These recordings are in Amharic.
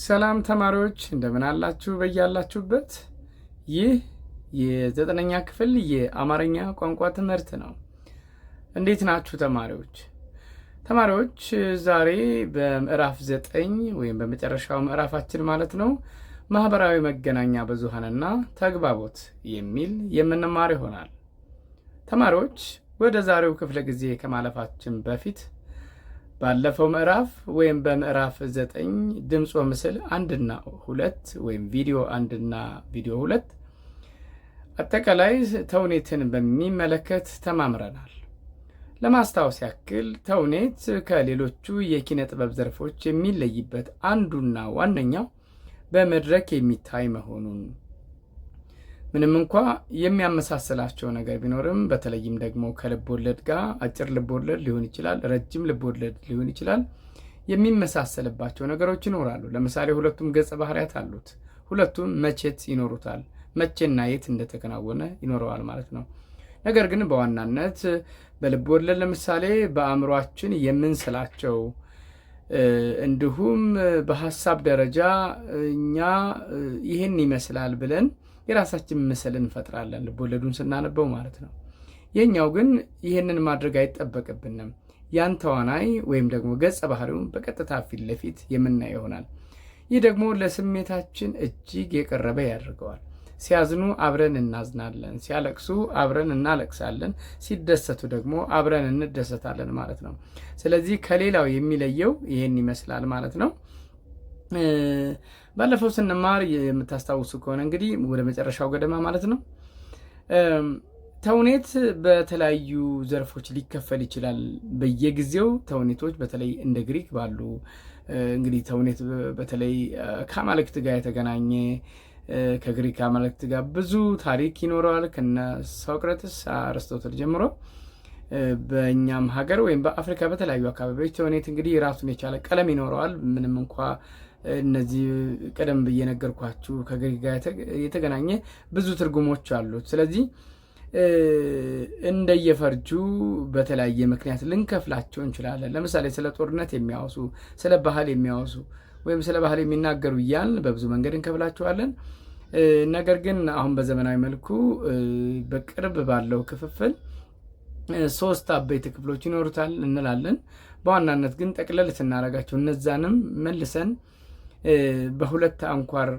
ሰላም ተማሪዎች እንደምን አላችሁ? በያላችሁበት ይህ የዘጠነኛ ክፍል የአማርኛ ቋንቋ ትምህርት ነው። እንዴት ናችሁ ተማሪዎች? ዛሬ በምዕራፍ 9 ወይም በመጨረሻው ምዕራፋችን ማለት ነው ማህበራዊ መገናኛ ብዙሃንና ተግባቦት የሚል የምንማር ይሆናል። ተማሪዎች ወደ ዛሬው ክፍለ ጊዜ ከማለፋችን በፊት ባለፈው ምዕራፍ ወይም በምዕራፍ 9 ድምጽ ወምስል 1 እና 2 ወይም ቪዲዮ 1 እና ቪዲዮ 2 አጠቃላይ ተውኔትን በሚመለከት ተማምረናል። ለማስታወስ ያክል ተውኔት ከሌሎቹ የኪነ ጥበብ ዘርፎች የሚለይበት አንዱና ዋነኛው በመድረክ የሚታይ መሆኑን፣ ምንም እንኳ የሚያመሳስላቸው ነገር ቢኖርም በተለይም ደግሞ ከልብ ወለድ ጋር አጭር ልብ ወለድ ሊሆን ይችላል፣ ረጅም ልብ ወለድ ሊሆን ይችላል፣ የሚመሳሰልባቸው ነገሮች ይኖራሉ። ለምሳሌ ሁለቱም ገጸ ባህሪያት አሉት። ሁለቱም መቼት ይኖሩታል። መቼና የት እንደተከናወነ ይኖረዋል ማለት ነው። ነገር ግን በዋናነት በልብ ወለድ ለምሳሌ በአእምሯችን የምንስላቸው እንዲሁም በሐሳብ ደረጃ እኛ ይህን ይመስላል ብለን የራሳችን ምስል እንፈጥራለን ልብ ወለዱን ስናነበው ማለት ነው። የኛው ግን ይህንን ማድረግ አይጠበቅብንም። ያን ተዋናይ ወይም ደግሞ ገጸ ባህሪውን በቀጥታ ፊት ለፊት የምናየው ይሆናል። ይህ ደግሞ ለስሜታችን እጅግ የቀረበ ያደርገዋል። ሲያዝኑ አብረን እናዝናለን፣ ሲያለቅሱ አብረን እናለቅሳለን፣ ሲደሰቱ ደግሞ አብረን እንደሰታለን ማለት ነው። ስለዚህ ከሌላው የሚለየው ይህን ይመስላል ማለት ነው። ባለፈው ስንማር የምታስታውሱ ከሆነ እንግዲህ ወደ መጨረሻው ገደማ ማለት ነው ተውኔት በተለያዩ ዘርፎች ሊከፈል ይችላል። በየጊዜው ተውኔቶች በተለይ እንደ ግሪክ ባሉ እንግዲህ ተውኔት በተለይ ከአማልክት ጋር የተገናኘ ከግሪክ አማልክት ጋር ብዙ ታሪክ ይኖረዋል። ከነ ሶቅራጥስ አርስቶትል ጀምሮ በእኛም ሀገር ወይም በአፍሪካ በተለያዩ አካባቢዎች ተውኔት እንግዲህ ራሱን የቻለ ቀለም ይኖረዋል። ምንም እንኳ እነዚህ ቀደም ብዬ ነገርኳችሁ ከግሪክ ጋር የተገናኘ ብዙ ትርጉሞች አሉት። ስለዚህ እንደየፈርጁ በተለያየ ምክንያት ልንከፍላቸው እንችላለን። ለምሳሌ ስለ ጦርነት የሚያወሱ፣ ስለ ባህል የሚያወሱ ወይም ስለ ባህል የሚናገሩ እያልን በብዙ መንገድ እንከፍላቸዋለን። ነገር ግን አሁን በዘመናዊ መልኩ በቅርብ ባለው ክፍፍል 3 አበይት ክፍሎች ይኖሩታል እንላለን። በዋናነት ግን ጠቅለል ስናደርጋቸው እነዛንም መልሰን በሁለት አንኳር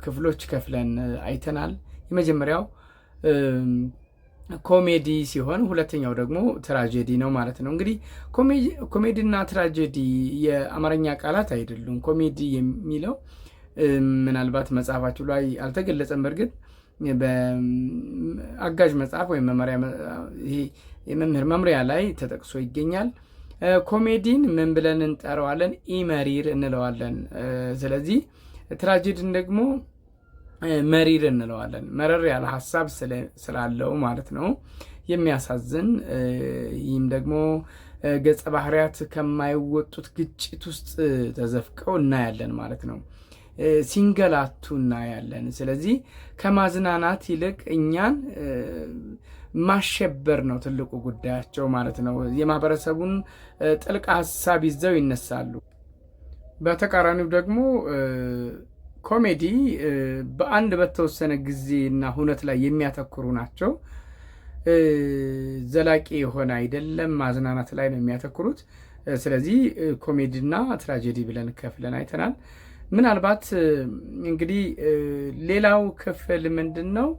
ክፍሎች ከፍለን አይተናል። የመጀመሪያው ኮሜዲ ሲሆን ሁለተኛው ደግሞ ትራጀዲ ነው ማለት ነው። እንግዲህ ኮሜዲና ትራጀዲ የአማርኛ ቃላት አይደሉም። ኮሜዲ የሚለው ምናልባት መጽሐፋችሁ ላይ አልተገለጸም። በእርግጥ በአጋዥ መጽሐፍ ወይም የመምህር መምሪያ ላይ ተጠቅሶ ይገኛል። ኮሜዲን ምን ብለን እንጠራዋለን? ኢመሪር እንለዋለን። ስለዚህ ትራጀዲን ደግሞ መሪር እንለዋለን። መረር ያለ ሀሳብ ስላለው ማለት ነው። የሚያሳዝን ይህም ደግሞ ገጸ ባህሪያት ከማይወጡት ግጭት ውስጥ ተዘፍቀው እናያለን ማለት ነው። ሲንገላቱ እናያለን። ስለዚህ ከማዝናናት ይልቅ እኛን ማሸበር ነው ትልቁ ጉዳያቸው ማለት ነው። የማህበረሰቡን ጥልቅ ሀሳብ ይዘው ይነሳሉ። በተቃራኒው ደግሞ ኮሜዲ በአንድ በተወሰነ ጊዜና ሁነት ላይ የሚያተኩሩ ናቸው። ዘላቂ የሆነ አይደለም፣ ማዝናናት ላይ ነው የሚያተኩሩት። ስለዚህ ኮሜዲና ትራጀዲ ብለን ከፍለን አይተናል። ምናልባት እንግዲህ ሌላው ክፍል ምንድን ነው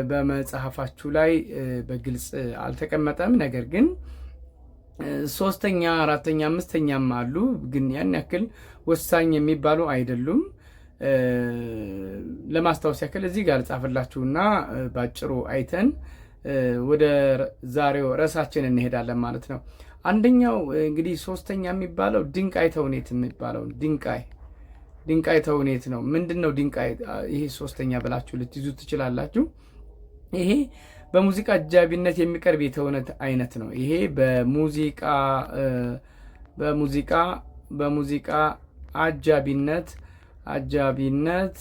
በመጽሐፋችሁ ላይ በግልጽ አልተቀመጠም። ነገር ግን 3ኛ፣ 4ኛ፣ 5ኛም አሉ። ግን ያን ያክል ወሳኝ የሚባሉ አይደሉም። ለማስታወስ ያክል እዚህ ጋር ጻፍላችሁና ባጭሩ አይተን ወደ ዛሬው ርዕሳችን እንሄዳለን ማለት ነው። አንደኛው እንግዲህ 3ኛ የሚባለው ድንቃይ ተውኔት የሚባለው ድንቃይ ተውኔት ነው። ምንድን ነው ድንቃይ? ይሄ 3ኛ ብላችሁ ልትይዙ ትችላላችሁ። ይሄ በሙዚቃ አጃቢነት የሚቀርብ የተውኔት አይነት ነው። ይሄ በሙዚቃ አጃቢነት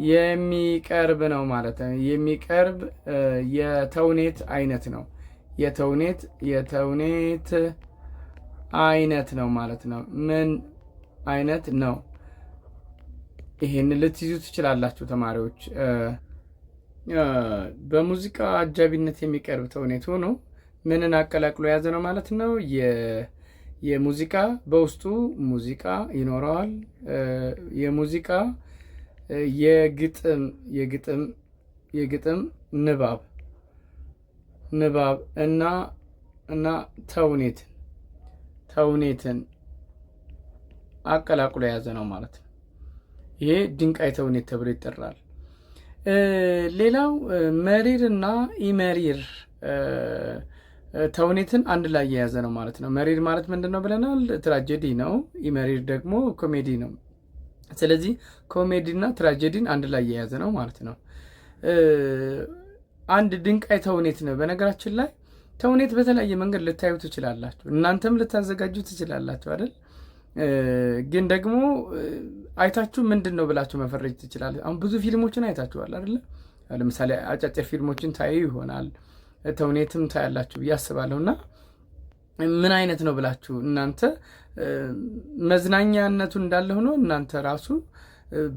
የሚቀርብ ነው ማለት ነው። የሚቀርብ የተውኔት አይነት ነው። የተውኔት አይነት ነው ማለት ነው። ምን አይነት ነው? ይሄን ልትይዙ ትችላላችሁ ተማሪዎች። በሙዚቃ አጃቢነት የሚቀርብ ተውኔት ሆኖ ምንን አቀላቅሎ የያዘ ነው ማለት ነው? የሙዚቃ በውስጡ ሙዚቃ ይኖረዋል። የሙዚቃ የግጥም ንባብ እና ተውኔትን አቀላቅሎ የያዘ ነው ማለት ነው። ይሄ ድንቃይ ተውኔት ተብሎ ይጠራል። ሌላው መሪር እና ኢመሪር ተውኔትን አንድ ላይ የያዘ ነው ማለት ነው። መሪር ማለት ምንድን ነው ብለናል? ትራጀዲ ነው። ኢመሪር ደግሞ ኮሜዲ ነው። ስለዚህ ኮሜዲ እና ትራጀዲን አንድ ላይ የያዘ ነው ማለት ነው። አንድ ድንቃይ ተውኔት ነው። በነገራችን ላይ ተውኔት በተለያየ መንገድ ልታዩ ትችላላችሁ። እናንተም ልታዘጋጁ ትችላላችሁ አይደል? ግን ደግሞ አይታችሁ ምንድን ነው ብላችሁ መፈረጅ ትችላላችሁ። አሁን ብዙ ፊልሞችን አይታችኋል አይደለ? ለምሳሌ አጫጭር ፊልሞችን ታዩ ይሆናል፣ ተውኔትም ታያላችሁ ብዬ አስባለሁ። እና ምን አይነት ነው ብላችሁ እናንተ መዝናኛነቱ እንዳለ ሆኖ እናንተ ራሱ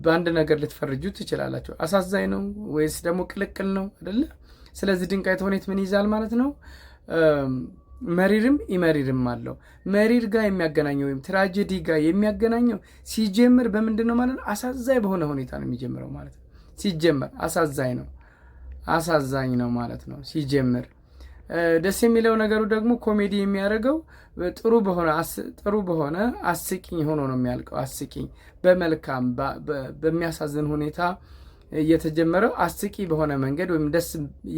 በአንድ ነገር ልትፈርጁ ትችላላችሁ። አሳዛኝ ነው ወይስ ደግሞ ቅልቅል ነው አይደለ? ስለዚህ ድንቃይ ተውኔት ምን ይዛል ማለት ነው? መሪርም ኢመሪርም አለው። መሪር ጋር የሚያገናኘው ወይም ትራጀዲ ጋር የሚያገናኘው ሲጀምር በምንድን ነው ማለት ነው? አሳዛኝ በሆነ ሁኔታ ነው የሚጀምረው ማለት ነው። ሲጀምር አሳዛኝ ነው ማለት ነው ሲጀምር። ደስ የሚለው ነገሩ ደግሞ ኮሜዲ የሚያደርገው ጥሩ በሆነ አስቂኝ ሆኖ ነው የሚያልቀው። አስቂኝ በመልካም በሚያሳዝን ሁኔታ እየተጀመረው አስቂ በሆነ መንገድ ወይም ደስ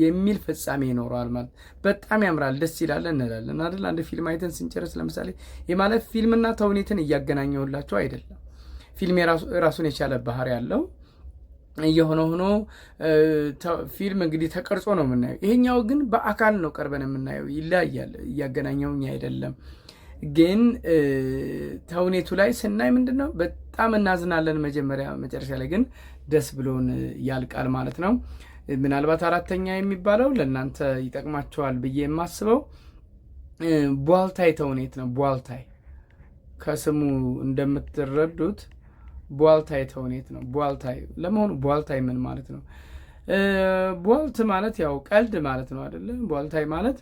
የሚል ፍጻሜ ይኖረዋል ማለት በጣም ያምራል፣ ደስ ይላል እንላለን አይደል? አንድ ፊልም አይተን ስንጨርስ ለምሳሌ የማለት ፊልምና ተውኔትን እያገናኘሁላችሁ አይደለም። ፊልም ራሱን የቻለ ባህሪ ያለው እየሆነ ሆኖ ፊልም እንግዲህ ተቀርጾ ነው የምናየው። ይሄኛው ግን በአካል ነው ቀርበን የምናየው፣ ይለያያል። እያገናኘውኝ አይደለም። ግን ተውኔቱ ላይ ስናይ ምንድን ነው በጣም እናዝናለን መጨረሻ ላይ ግን ደስ ብሎን ያልቃል ማለት ነው። ምናልባት አራተኛ የሚባለው ለእናንተ ይጠቅማቸዋል ብዬ የማስበው ቧልታይ ተውኔት ነው። ቧልታይ ከስሙ እንደምትረዱት ቧልታይ ተውኔት ነው። ቧልታይ ለመሆኑ ቧልታይ ምን ማለት ነው? ቧልት ማለት ያው ቀልድ ማለት ነው አይደለ? ቧልታይ ማለት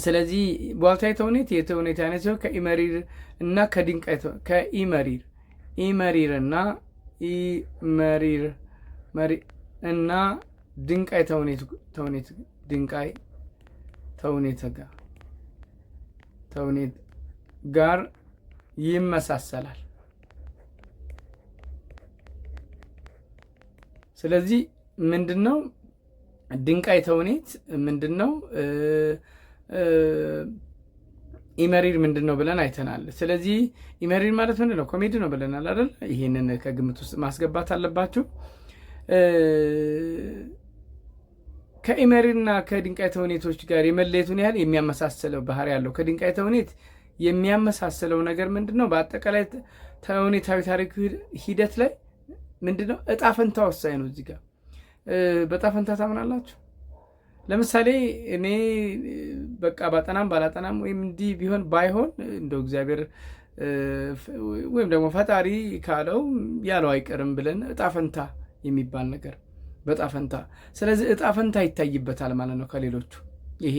ስለዚህ ቧልታይ ተውኔት የተውኔት አይነት ሲሆን ከኢመሪር እና ከድንቃይ ኢመሪር እና እና ድንቃይ ተውኔት ጋር ይመሳሰላል። ስለዚህ ምንድነው ድንቃይ ተውኔት ምንድነው? ኢመሪር ምንድን ነው ብለን አይተናል። ስለዚህ ኢመሪር ማለት ምንድን ነው? ኮሜዲ ነው ብለናል አይደል? ይህንን ከግምት ውስጥ ማስገባት አለባችሁ። ከኢመሪርና ከድንቃይ ተውኔቶች ጋር የመለየቱን ያህል የሚያመሳስለው ባህሪ ያለው ከድንቃይ ተውኔት የሚያመሳስለው ነገር ምንድን ነው? በአጠቃላይ ተውኔታዊ ታሪክ ሂደት ላይ ምንድን ነው እጣ ፈንታ ወሳኝ ነው። እዚህ ጋር በእጣ ፈንታ ታምናላችሁ? ለምሳሌ እኔ በቃ ባጠናም ባላጠናም ወይም እንዲህ ቢሆን ባይሆን እንደው እግዚአብሔር ወይም ደግሞ ፈጣሪ ካለው ያለው አይቀርም ብለን እጣ ፈንታ የሚባል ነገር በእጣ ፈንታ። ስለዚህ እጣ ፈንታ ይታይበታል ማለት ነው ከሌሎቹ። ይሄ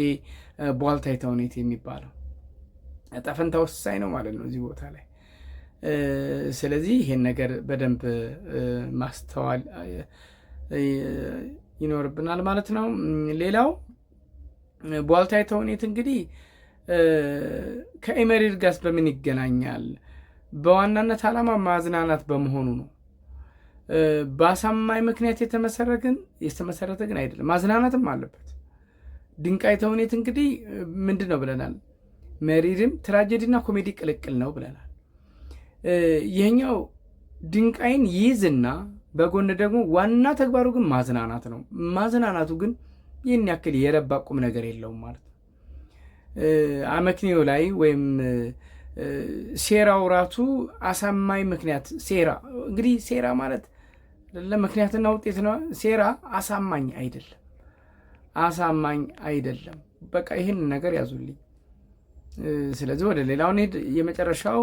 ቧልታይ ተውኔት የሚባለው እጣ ፈንታ ወሳኝ ነው ማለት ነው እዚህ ቦታ ላይ። ስለዚህ ይሄን ነገር በደንብ ማስተዋል ይኖርብናል ማለት ነው። ሌላው ቧልታይ ተውኔት እንግዲህ ከኢመሪር ጋር በምን ይገናኛል? በዋናነት ዓላማ ማዝናናት በመሆኑ ነው። በአሳማኝ ምክንያት የተመሰረተ ግን አይደለም፣ ማዝናናትም አለበት። ድንቃይ ተውኔት እንግዲህ ምንድን ነው ብለናል? መሪርም ትራጀዲና ኮሜዲ ቅልቅል ነው ብለናል። ይህኛው ድንቃይን ይይዝና በጎን ደግሞ ዋና ተግባሩ ግን ማዝናናት ነው። ማዝናናቱ ግን ይህን ያክል የረባ ቁም ነገር የለውም ማለት ነው። አመክንዮ ላይ ወይም ሴራው ራሱ አሳማኝ ምክንያት ሴራ እንግዲህ ሴራ ማለት ለምክንያትና ውጤት ነው። ሴራ አሳማኝ አይደለም። በቃ ይህን ነገር ያዙልኝ። ስለዚህ ወደ ሌላው እንሂድ። የመጨረሻው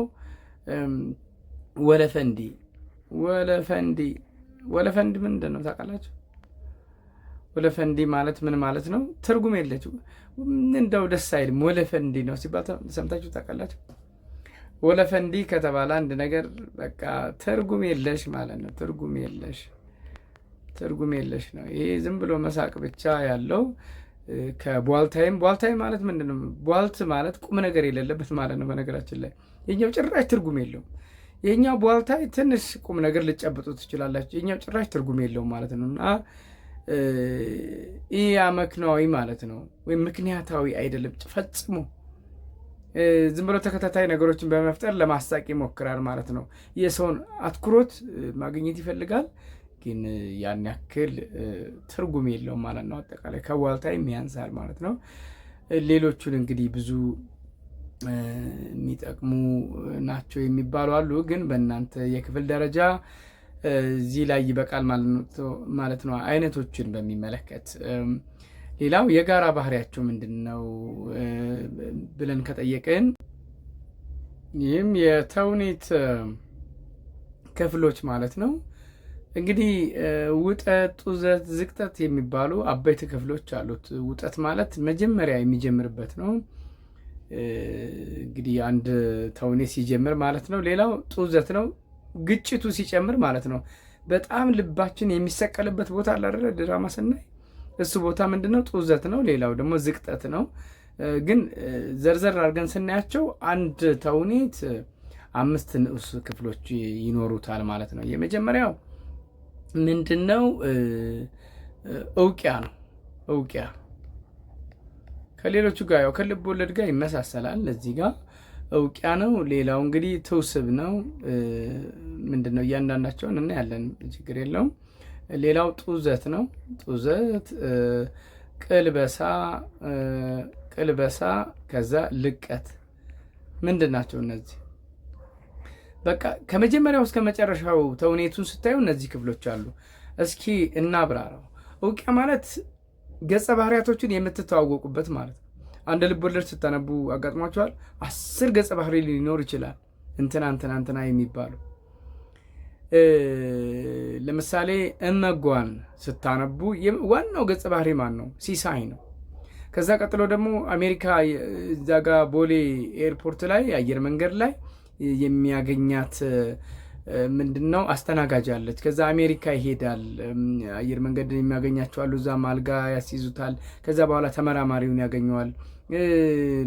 ወለፈንዲ ወለፈንዲ ምንድን ነው ታውቃላችሁ? ወለፈንዲ ማለት ምን ማለት ነው? ትርጉም የለችው። እንደው ደስ አይልም። ወለፈንዲ ነው ሲባል ሰምታችሁ ታውቃላችሁ? ወለፈንዲ ከተባለ አንድ ነገር በቃ ትርጉም የለሽ ማለት ነው። ትርጉም የለሽ ነው። ይሄ ዝም ብሎ መሳቅ ብቻ ያለው ከቧልታይም ማለት ምንድን ነው? ቧልት ማለት ቁም ነገር የሌለበት ማለት ነው። በነገራችን ላይ የኛው ጭራሽ ትርጉም የለውም። የኛው ቧልታይ ትንሽ ቁም ነገር ልጨብጡ ትችላላችሁ። የኛው ጭራሽ ትርጉም የለውም ማለት ነው። እና ይህ አመክንዮአዊ ማለት ነው፣ ወይም ምክንያታዊ አይደለም ፈጽሞ። ዝም ብሎ ተከታታይ ነገሮችን በመፍጠር ለማሳቅ ይሞክራል ማለት ነው። የሰውን አትኩሮት ማግኘት ይፈልጋል፣ ግን ያን ያክል ትርጉም የለውም ማለት ነው። አጠቃላይ ከቧልታይም ያንሳል ማለት ነው። ሌሎቹን እንግዲህ ብዙ የሚጠቅሙ ናቸው የሚባሉ አሉ፣ ግን በእናንተ የክፍል ደረጃ እዚህ ላይ ይበቃል ማለት ነው። አይነቶችን በሚመለከት ሌላው የጋራ ባህሪያቸው ምንድን ነው ብለን ከጠየቅን ይህም የተውኔት ክፍሎች ማለት ነው። እንግዲህ ውጠት፣ ጡዘት፣ ዝቅጠት የሚባሉ አበይት ክፍሎች አሉት። ውጠት ማለት መጀመሪያ የሚጀምርበት ነው፣ እንግዲህ አንድ ተውኔት ሲጀምር ማለት ነው። ሌላው ጡዘት ነው፣ ግጭቱ ሲጨምር ማለት ነው። በጣም ልባችን የሚሰቀልበት ቦታ አለ አይደል? ድራማ ስናይ እሱ ቦታ ምንድነው? ጡዘት ነው። ሌላው ደግሞ ዝቅጠት ነው። ግን ዘርዘር አድርገን ስናያቸው አንድ ተውኔት 5 ንዑስ ክፍሎች ይኖሩታል ማለት ነው። የመጀመሪያው ምንድነው? እውቂያ ነው። እውቂያ ከሌሎቹ ጋር ያው ከልብ ወለድ ጋር ይመሳሰላል። እዚህ ጋር እውቂያ ነው። ሌላው እንግዲህ ትውስብ ነው። ምንድነው? እያንዳንዳቸውን እናያለን፣ ችግር የለውም። ሌላው ጡዘት ነው። ጡዘት፣ ቅልበሳ፣ ከዛ ልቀት ምንድን ናቸው እነዚህ? በቃ ከመጀመሪያው እስከ መጨረሻው ተውኔቱን ስታዩ እነዚህ ክፍሎች አሉ። እስኪ እናብራራው። እውቂያ ማለት ገጸ ባህሪያቶችን የምትተዋወቁበት ማለት ነው። አንድ ልብ ወለድ ስታነቡ አጋጥሟቸዋል? 10 ገጸ ባህሪ ሊኖር ይችላል። እንትና የሚባሉ ለምሳሌ እመጓን ስታነቡ ዋናው ገጸ ባህሪ ማን ነው? ሲሳይ ነው። ከዛ ቀጥሎ ደግሞ አሜሪካ እዛ ጋ ቦሌ ኤርፖርት ላይ አየር መንገድ ላይ የሚያገኛት ምንድነው? አስተናጋጅ አለች። ከዛ አሜሪካ ይሄዳል። አየር መንገድ የሚያገኛቸው አሉ። እዛ አልጋ ያስይዙታል። ከዛ በኋላ ተመራማሪውን ያገኘዋል።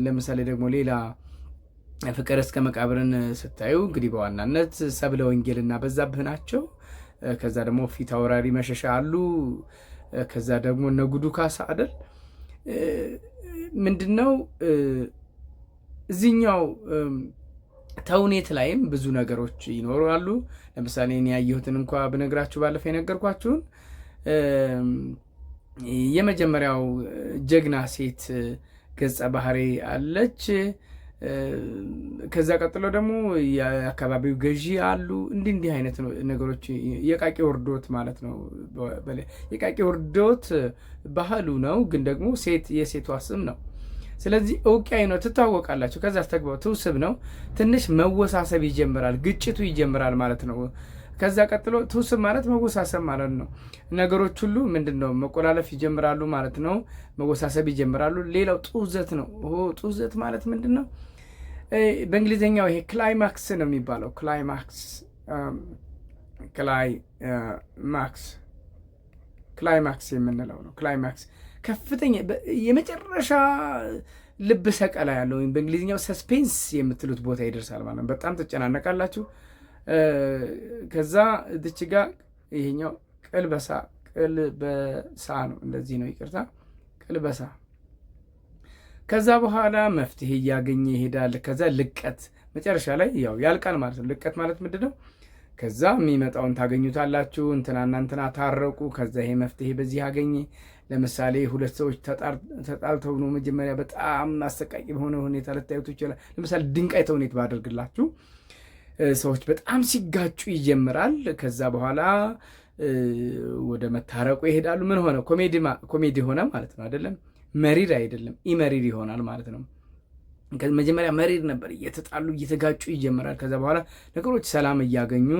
ለምሳሌ ደግሞ ሌላ ፍቅር እስከ መቃብርን ስታዩ እንግዲህ በዋናነት ሰብለ ወንጌልና በዛብህ ናቸው። ከዛ ደግሞ ፊት አውራሪ መሸሻ አሉ። ከዛ ደግሞ ነጉዱ ካሳ አይደል? ምንድነው እዚህኛው ተውኔት ላይም ብዙ ነገሮች ይኖራሉ። ለምሳሌ እኔ ያየሁትን እንኳ ብነግራችሁ ባለፈው የነገርኳችሁን የመጀመሪያው ጀግና ሴት ገጸ ባህሪ አለች። ከዛ ቀጥሎ ደግሞ የአካባቢው ገዢ አሉ። እንዲህ አይነት ነገሮች የቃቂ ወርዶት ማለት ነው። የቃቂ ወርዶት ባህሉ ነው፣ ግን ደግሞ የሴቷ ስም ነው። ስለዚህ እውቂያ ነው፣ ትታወቃላችሁ። ከዛ ተግባው ትውስብ ነው። ትንሽ መወሳሰብ ይጀምራል፣ ግጭቱ ይጀምራል ማለት ነው። ከዛ ቀጥሎ ትውስብ ማለት መወሳሰብ ማለት ነው። ነገሮች ሁሉ ምንድነው መቆላለፍ ይጀምራሉ ማለት ነው። መወሳሰብ ይጀምራሉ። ሌላው ጡዘት ነው። ጡዘት ማለት ምንድነው? በእንግሊዝኛው ይሄ ክላይማክስ ነው የሚባለው። ክላይማክስ የምንለው ነው። ክላይማክስ ከፍተኛ የመጨረሻ ልብ ሰቀላ ያለው ወይም በእንግሊዝኛው ሰስፔንስ የምትሉት ቦታ ይደርሳል ማለት ነው። በጣም ትጨናነቃላችሁ። ከዛ እዚች ጋር ይሄኛው ቅልበሳ ነው። እንደዚህ ነው፣ ይቅርታ፣ ቅልበሳ። ከዛ በኋላ መፍትሄ እያገኘ ይሄዳል። ከዛ ልቀት መጨረሻ ላይ ያው ያልቃል ማለት ነው። ልቀት ማለት ምንድነው? ከዛ የሚመጣውን ታገኙታላችሁ። እንትናና እንትና ታረቁ። ከዛ ይሄ መፍትሄ በዚህ ያገኘ። ለምሳሌ 2 ሰዎች ተጣልተው ነው መጀመሪያ በጣም አሰቃቂ በሆነ ሁኔታ ልታዩት ይችላል። ለምሳሌ ድንጋይ ተውኔት ባደርግላችሁ ሰዎች በጣም ሲጋጩ ይጀምራል። ከዛ በኋላ ወደ መታረቁ ይሄዳሉ። ምን ሆነ? ኮሜዲ ሆነ ማለት ነው አይደለም? መሪር አይደለም፣ ኢመሪር ይሆናል ማለት ነው። መጀመሪያ መሪር ነበር፣ እየተጣሉ እየተጋጩ ይጀምራል። ከዛ በኋላ ነገሮች ሰላም እያገኙ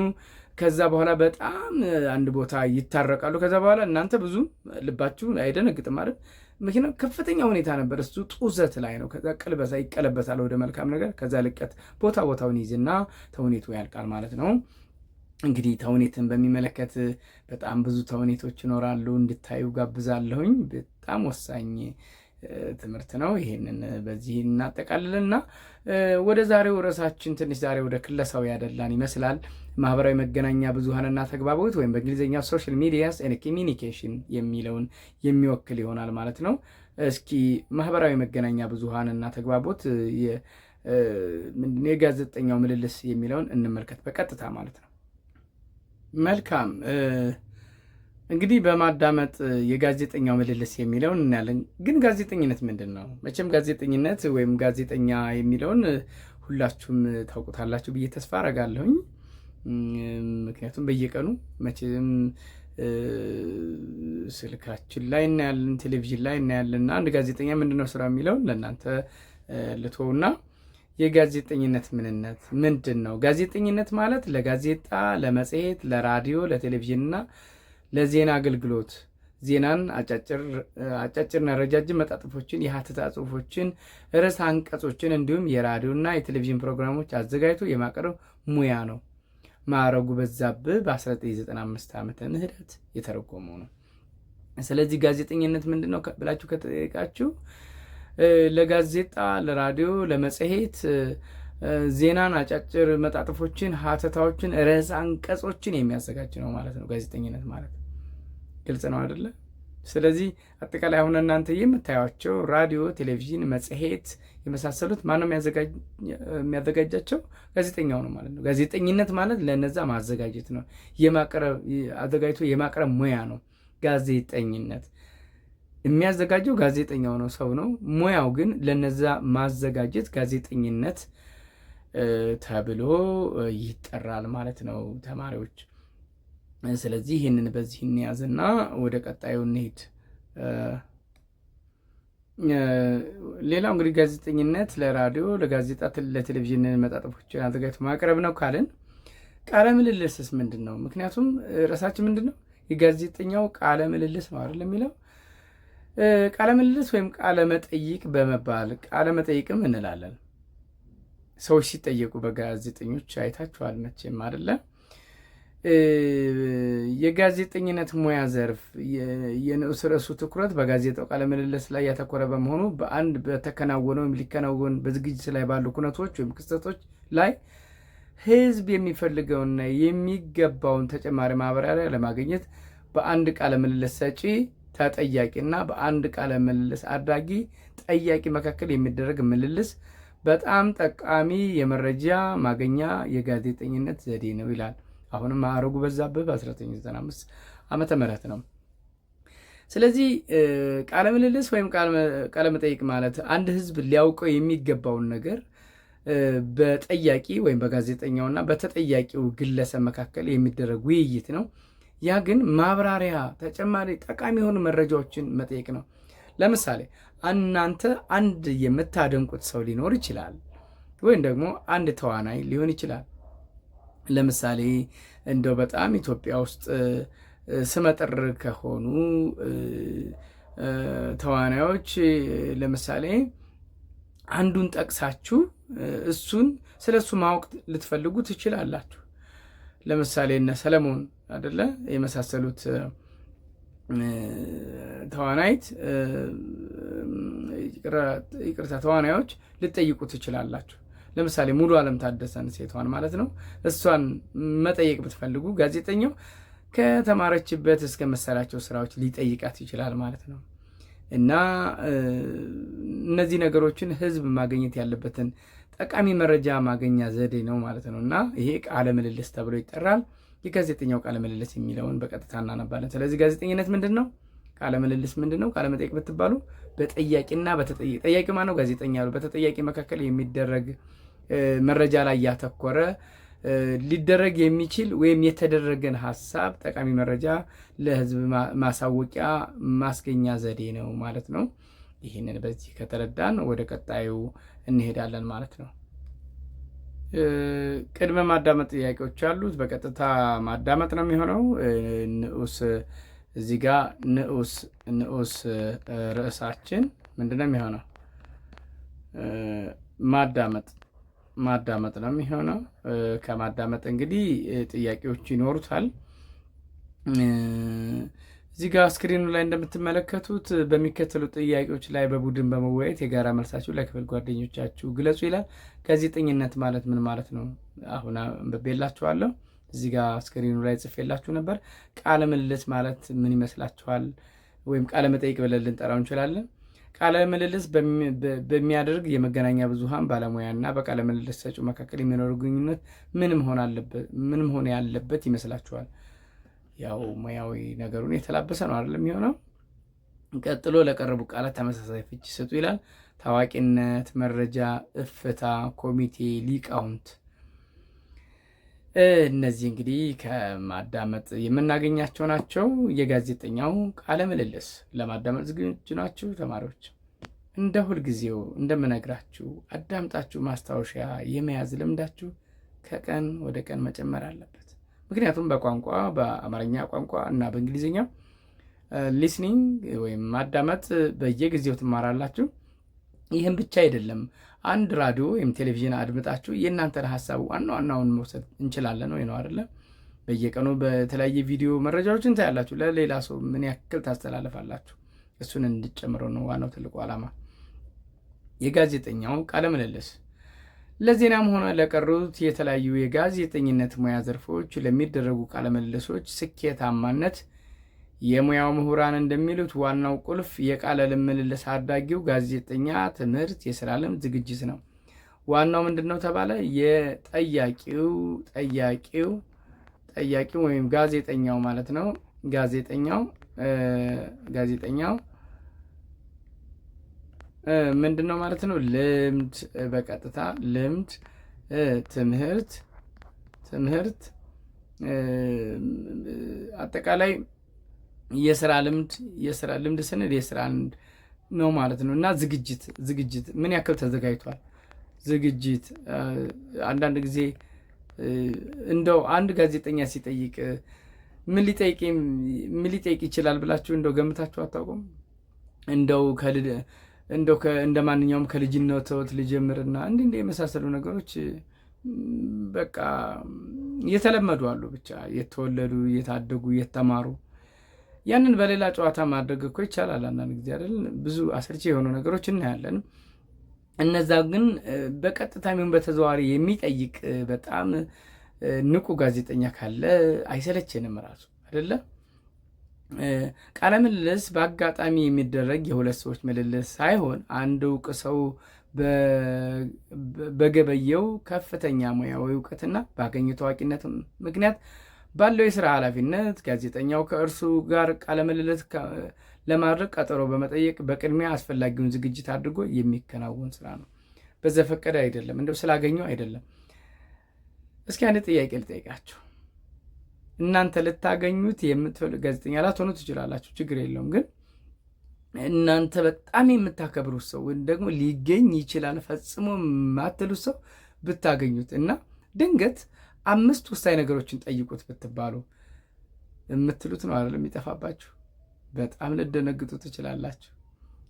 ከዛ በኋላ በጣም አንድ ቦታ ይታረቃሉ። ከዛ በኋላ እናንተ ብዙ ልባችሁ አይደነግጥም አይደል? ምክንያቱም ከፍተኛ ሁኔታ ነበር፣ እሱ ጡዘት ላይ ነው። ከዛ ቅልበሳ ይቀለበሳል ወደ መልካም ነገር። ከዛ ልቀት ቦታውን ይዝና ተውኔቱ ያልቃል ማለት ነው። እንግዲህ ተውኔትን በሚመለከት በጣም ብዙ ተውኔቶች ይኖራሉ፣ እንድታዩ ጋብዛለሁኝ። በጣም ወሳኝ ትምህርት ነው። ይሄንን በዚህ እናጠቃልልና ወደ ዛሬው ርዕሳችን ትንሽ ዛሬ ወደ ክለሳው ያደላን ይመስላል። ማህበራዊ መገናኛ ብዙሃንና ተግባቦት ወይም በእንግሊዝኛው ሶሻል ሚዲያስ ኤንድ ኮሚኒኬሽን የሚለውን የሚወክል ይሆናል ማለት ነው። እስኪ ማህበራዊ መገናኛ ብዙሃንና ተግባቦት የጋዜጠኛው ምልልስ የሚለውን እንመልከት በቀጥታ ማለት ነው። መልካም እንግዲህ በማዳመጥ የጋዜጠኛው ምልልስ የሚለውን እናያለን። ግን ጋዜጠኝነት ምንድን ነው? መቼም ጋዜጠኝነት ወይም ጋዜጠኛ የሚለውን ሁላችሁም ታውቁታላችሁ ብዬ ተስፋ አረጋለሁኝ። ምክንያቱም በየቀኑ መቼም ስልካችን ላይ እናያለን፣ ቴሌቪዥን ላይ እናያለን። እና አንድ ጋዜጠኛ ምንድነው ስራ የሚለውን ለእናንተ ልተውና የጋዜጠኝነት ምንነት ምንድን ነው? ጋዜጠኝነት ማለት ለጋዜጣ፣ ለመጽሔት፣ ለራዲዮ፣ ለቴሌቪዥንና ለዜና አገልግሎት ዜናን፣ አጫጭርና ረጃጅም መጣጥፎችን፣ የሀተታ ጽሁፎችን፣ ርዕሰ አንቀጾችን እንዲሁም የራዲዮና የቴሌቪዥን ፕሮግራሞች አዘጋጅቶ የማቅረብ ሙያ ነው። ማዕረጉ በዛብህ በ1995 ዓመተ ምህረት የተረጎመው ነው። ስለዚህ ጋዜጠኝነት ምንድን ነው ብላችሁ ከጠየቃችሁ ለጋዜጣ፣ ለራዲዮ፣ ለመጽሔት ዜናን፣ አጫጭር መጣጥፎችን፣ ሀተታዎችን፣ ርዕሰ አንቀጾችን የሚያዘጋጅ ነው ማለት ነው ጋዜጠኝነት ማለት። ግልጽ ነው አይደለ? ስለዚህ አጠቃላይ አሁን እናንተ የምታዩቸው ራዲዮ፣ ቴሌቪዥን፣ መጽሔት የመሳሰሉት ማነው የሚያዘጋጃቸው? ጋዜጠኛው ነው ማለት ነው። ጋዜጠኝነት ማለት ለነዛ ማዘጋጀት ነው። አዘጋጅቶ የማቅረብ ሙያ ነው ጋዜጠኝነት። የሚያዘጋጀው ጋዜጠኛው ነው፣ ሰው ነው። ሙያው ግን ለነዛ ማዘጋጀት ጋዜጠኝነት ተብሎ ይጠራል ማለት ነው ተማሪዎች። ስለዚህ ይህንን በዚህ እንያዝና ወደ ቀጣዩ እንሄድ። ሌላው እንግዲህ ጋዜጠኝነት ለራዲዮ፣ ለጋዜጣ፣ ለቴሌቪዥን መጣጥፎችን አዘጋጅቶ ማቅረብ ነው ካልን ቃለ ምልልስስ ምንድን ነው? ምክንያቱም ርዕሳችን ምንድን ነው? የጋዜጠኛው ቃለ ምልልስ ነው አይደል የሚለው። ቃለ ምልልስ ወይም ቃለ መጠይቅ በመባል ቃለ መጠይቅም እንላለን። ሰዎች ሲጠየቁ በጋዜጠኞች አይታችኋል መቼም አይደለ? የጋዜጠኝነት ሙያ ዘርፍ የንዑስ ርዕሱ ትኩረት በጋዜጣው ቃለ ምልልስ ላይ ያተኮረ በመሆኑ በአንድ በተከናወነ ወይም ሊከናወን በዝግጅት ላይ ባሉ ኩነቶች ወይም ክስተቶች ላይ ሕዝብ የሚፈልገውና የሚገባውን ተጨማሪ ማብራሪያ ለማግኘት በአንድ ቃለ ምልልስ ሰጪ ተጠያቂና በአንድ ቃለ ምልልስ አድራጊ ጠያቂ መካከል የሚደረግ ምልልስ በጣም ጠቃሚ የመረጃ ማገኛ የጋዜጠኝነት ዘዴ ነው ይላል። አሁንም ማዕረጉ በዛብህ በ1995 ዓመተ ምህረት ነው። ስለዚህ ቃለ ምልልስ ወይም ቃለ መጠይቅ ማለት አንድ ህዝብ ሊያውቀው የሚገባውን ነገር በጠያቂ ወይም በጋዜጠኛውና በተጠያቂው ግለሰብ መካከል የሚደረግ ውይይት ነው። ያ ግን ማብራሪያ፣ ተጨማሪ ጠቃሚ የሆኑ መረጃዎችን መጠየቅ ነው። ለምሳሌ እናንተ አንድ የምታደንቁት ሰው ሊኖር ይችላል፣ ወይም ደግሞ አንድ ተዋናይ ሊሆን ይችላል። ለምሳሌ እንደው በጣም ኢትዮጵያ ውስጥ ስመጥር ከሆኑ ተዋናዮች ለምሳሌ አንዱን ጠቅሳችሁ ስለ እሱ ማወቅ ልትፈልጉ ትችላላችሁ። ለምሳሌ እነ ሰለሞን አይደለ የመሳሰሉት ተዋናዮች ልትጠይቁ ትችላላችሁ። ለምሳሌ ሙሉ ዓለም ታደሰን ሴቷን ማለት ነው። እሷን መጠየቅ ብትፈልጉ ጋዜጠኛው ከተማረችበት እስከ መሰላቸው ስራዎች ሊጠይቃት ይችላል ማለት ነው። እና እነዚህ ነገሮችን ህዝብ ማግኘት ያለበትን ጠቃሚ መረጃ ማገኛ ዘዴ ነው ማለት ነው። እና ይሄ ቃለ ምልልስ ተብሎ ይጠራል። የጋዜጠኛው ቃለ ምልልስ የሚለውን በቀጥታ እናነባለን። ስለዚህ ጋዜጠኝነት ምንድን ነው? ቃለ ምልልስ ምንድን ነው? ቃለ መጠይቅ ብትባሉ በጠያቂና በተጠያቂ፣ ጠያቂ ማነው? ጋዜጠኛ ነው። በተጠያቂ መካከል የሚደረግ መረጃ ላይ ያተኮረ ሊደረግ የሚችል ወይም የተደረገን ሀሳብ ጠቃሚ መረጃ ለህዝብ ማሳወቂያ ማስገኛ ዘዴ ነው ማለት ነው። ይህንን በዚህ ከተረዳን ወደ ቀጣዩ እንሄዳለን ማለት ነው። ቅድመ ማዳመጥ ጥያቄዎች አሉት። በቀጥታ ማዳመጥ ነው የሚሆነው። ንዑስ እዚህ ጋር ንዑስ ርዕሳችን ምንድን ነው የሚሆነው? ማዳመጥ ነው የሚሆነው። ከማዳመጥ እንግዲህ ጥያቄዎች ይኖሩታል። እዚህ ጋር ስክሪኑ ላይ እንደምትመለከቱት በሚከተሉ ጥያቄዎች ላይ በቡድን በመወያየት የጋራ መልሳችሁ ለክፍል ጓደኞቻችሁ ግለጹ ይላል። ጋዜጠኝነት ማለት ምን ማለት ነው? አሁን አንብቤላችኋለሁ። እዚህ ጋር ስክሪኑ ላይ ጽፌላችሁ ነበር። ቃለ ምልልስ ማለት ምን ይመስላችኋል? ወይም ቃለ መጠይቅ ብለን ልንጠራው እንችላለን። ቃለ ምልልስ በሚያደርግ የመገናኛ ብዙሃን ባለሙያና በቃለ ምልልስ ሰጪው መካከል የሚኖሩ ግንኙነት ምን መሆን ያለበት ይመስላችኋል? ያው ሙያዊ ነገሩን የተላበሰ ነው አይደለም የሚሆነው። ቀጥሎ ለቀረቡ ቃላት ተመሳሳይ ፍቺ ስጡ ይላል። ታዋቂነት፣ መረጃ፣ እፍታ፣ ኮሚቴ፣ ሊቃውንት። እነዚህ እንግዲህ ከማዳመጥ የምናገኛቸው ናቸው። የጋዜጠኛው ቃለ ምልልስ ለማዳመጥ ዝግጁ ናችሁ ተማሪዎች? እንደ ሁልጊዜው እንደምነግራችሁ አዳምጣችሁ ማስታወሻ የመያዝ ልምዳችሁ ከቀን ወደ ቀን መጨመር አለበት። ምክንያቱም በቋንቋ በአማርኛ ቋንቋ እና በእንግሊዝኛ ሊስኒንግ ወይም ማዳመጥ በየጊዜው ትማራላችሁ። ይህም ብቻ አይደለም። አንድ ራዲዮ ወይም ቴሌቪዥን አድምጣችሁ የእናንተን ሀሳብ ዋናውን መውሰድ እንችላለን ወይ ነው አይደለም? በየቀኑ በተለያየ ቪዲዮ መረጃዎችን ታያላችሁ። ለሌላ ሰው ምን ያክል ታስተላልፋላችሁ? እሱን እንድጨምረው ነው ዋናው ትልቁ ዓላማ። የጋዜጠኛው ቃለ ምልልስ ለዜናም ሆነ ለቀሩት የተለያዩ የጋዜጠኝነት ሙያ ዘርፎች ለሚደረጉ ቃለ ምልልሶች ስኬታማነት የሙያው ምሁራን እንደሚሉት ዋናው ቁልፍ የቃለ ምልልስ አዳጊው ጋዜጠኛ ትምህርት፣ የስራ ልምድ፣ ዝግጅት ነው። ዋናው ምንድን ነው ተባለ? የጠያቂው ወይም ጋዜጠኛው ማለት ነው። ጋዜጠኛው ምንድን ነው ማለት ነው? ልምድ፣ በቀጥታ ልምድ፣ ትምህርት፣ አጠቃላይ የስራ ልምድ ስንል የስራ ልምድ ነው ማለት ነው። እና ዝግጅት ምን ያክል ተዘጋጅቷል? ዝግጅት አንዳንድ ጊዜ እንደው አንድ ጋዜጠኛ ሲጠይቅ ምን ሊጠይቅ ይችላል ብላችሁ እንደው ገምታችሁ አታውቁም? እንደ ማንኛውም ከልጅነት ልጀምርና እንዲህ የመሳሰሉ ነገሮች በቃ የተለመዱ አሉ። ብቻ የተወለዱ የታደጉ የተማሩ ያንን በሌላ ጨዋታ ማድረግ እኮ ይቻላል አንዳንድ ጊዜ አይደል? ብዙ አሰልቺ የሆኑ ነገሮች እናያለን። እነዛ ግን በቀጥታ ይሁን በተዘዋዋሪ የሚጠይቅ በጣም ንቁ ጋዜጠኛ ካለ አይሰለችንም ራሱ አይደለ? ቃለ ምልልስ በአጋጣሚ የሚደረግ የሁለት ሰዎች ምልልስ ሳይሆን አንድ እውቅ ሰው በገበየው ከፍተኛ ሙያዊ እውቀትና ባገኘው ታዋቂነት ምክንያት ባለው የስራ ኃላፊነት ጋዜጠኛው ከእርሱ ጋር ቃለ ምልልስ ለማድረግ ቀጠሮ በመጠየቅ በቅድሚያ አስፈላጊውን ዝግጅት አድርጎ የሚከናወን ስራ ነው። በዘፈቀደ አይደለም፣ እንደው ስላገኘው አይደለም። እስኪ አንድ ጥያቄ ልጠይቃችሁ። እናንተ ልታገኙት የምትፈልጉ ጋዜጠኛ ላትሆኑ ትችላላችሁ፣ ችግር የለውም። ግን እናንተ በጣም የምታከብሩት ሰው ወይም ደግሞ ሊገኝ ይችላል ፈጽሞ የማትሉት ሰው ብታገኙት እና ድንገት 5 ወሳኝ ነገሮችን ጠይቁት ብትባሉ የምትሉት ነው አይደለም የሚጠፋባችሁ። በጣም ልደነግጡ ትችላላችሁ።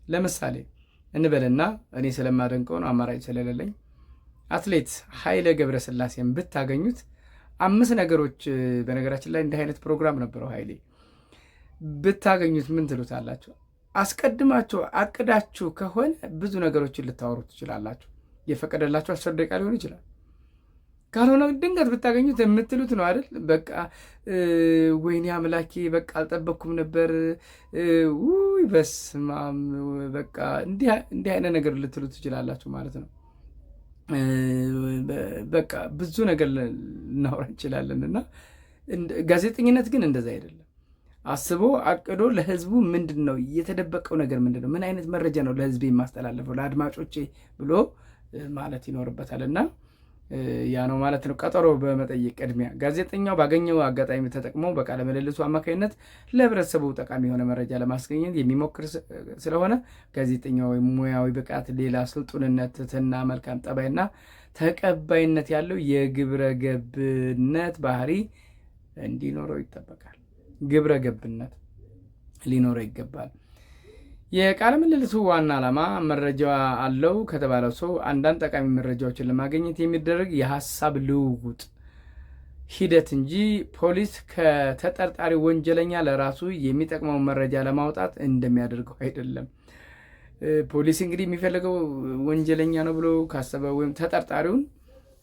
ለምሳሌ እንበልና እኔ ስለማደንቀው ነው አማራጭ ስለሌለኝ አትሌት ኃይሌ ገብረስላሴን ብታገኙት 5 ነገሮች፣ በነገራችን ላይ እንዲህ አይነት ፕሮግራም ነበረው ኃይሌ፣ ብታገኙት ምን ትሉታላችሁ? አስቀድማችሁ አቅዳችሁ ከሆነ ብዙ ነገሮችን ልታወሩ ትችላላችሁ። የፈቀደላችሁ 10 ደቂቃ ሊሆን ይችላል። ካልሆነ ድንገት ብታገኙት የምትሉት ነው አይደል? በቃ ወይኔ አምላኬ፣ በቃ አልጠበቅኩም ነበር፣ ውይ በስመ አብ፣ በቃ እንዲህ አይነት ነገር ልትሉ ትችላላችሁ ማለት ነው። በቃ ብዙ ነገር ልናወራ እንችላለን። እና ጋዜጠኝነት ግን እንደዛ አይደለም። አስቦ አቅዶ ለህዝቡ ምንድን ነው የተደበቀው ነገር ምንድን ነው፣ ምን አይነት መረጃ ነው ለህዝብ የማስተላለፈው ለአድማጮቼ ብሎ ማለት ይኖርበታል። እና ያ ነው ማለት ነው። ቀጠሮ በመጠየቅ ቅድሚያ ጋዜጠኛው ባገኘው አጋጣሚ ተጠቅሞ በቃለ ምልልሱ አማካኝነት ለህብረተሰቡ ጠቃሚ የሆነ መረጃ ለማስገኘት የሚሞክር ስለሆነ ጋዜጠኛው ሙያዊ ብቃት፣ ሌላ ስልጡንነት፣ ትህትና፣ መልካም ጠባይና ተቀባይነት ያለው የግብረ ገብነት ባህሪ እንዲኖረው ይጠበቃል። ግብረ ገብነት ሊኖረው ይገባል። የቃለ ምልልሱ ዋና ዓላማ መረጃ አለው ከተባለው ሰው አንዳንድ ጠቃሚ መረጃዎችን ለማግኘት የሚደረግ የሀሳብ ልውውጥ ሂደት እንጂ ፖሊስ ከተጠርጣሪ ወንጀለኛ ለራሱ የሚጠቅመውን መረጃ ለማውጣት እንደሚያደርገው አይደለም። ፖሊስ እንግዲህ የሚፈልገው ወንጀለኛ ነው ብሎ ካሰበ ወይም ተጠርጣሪውን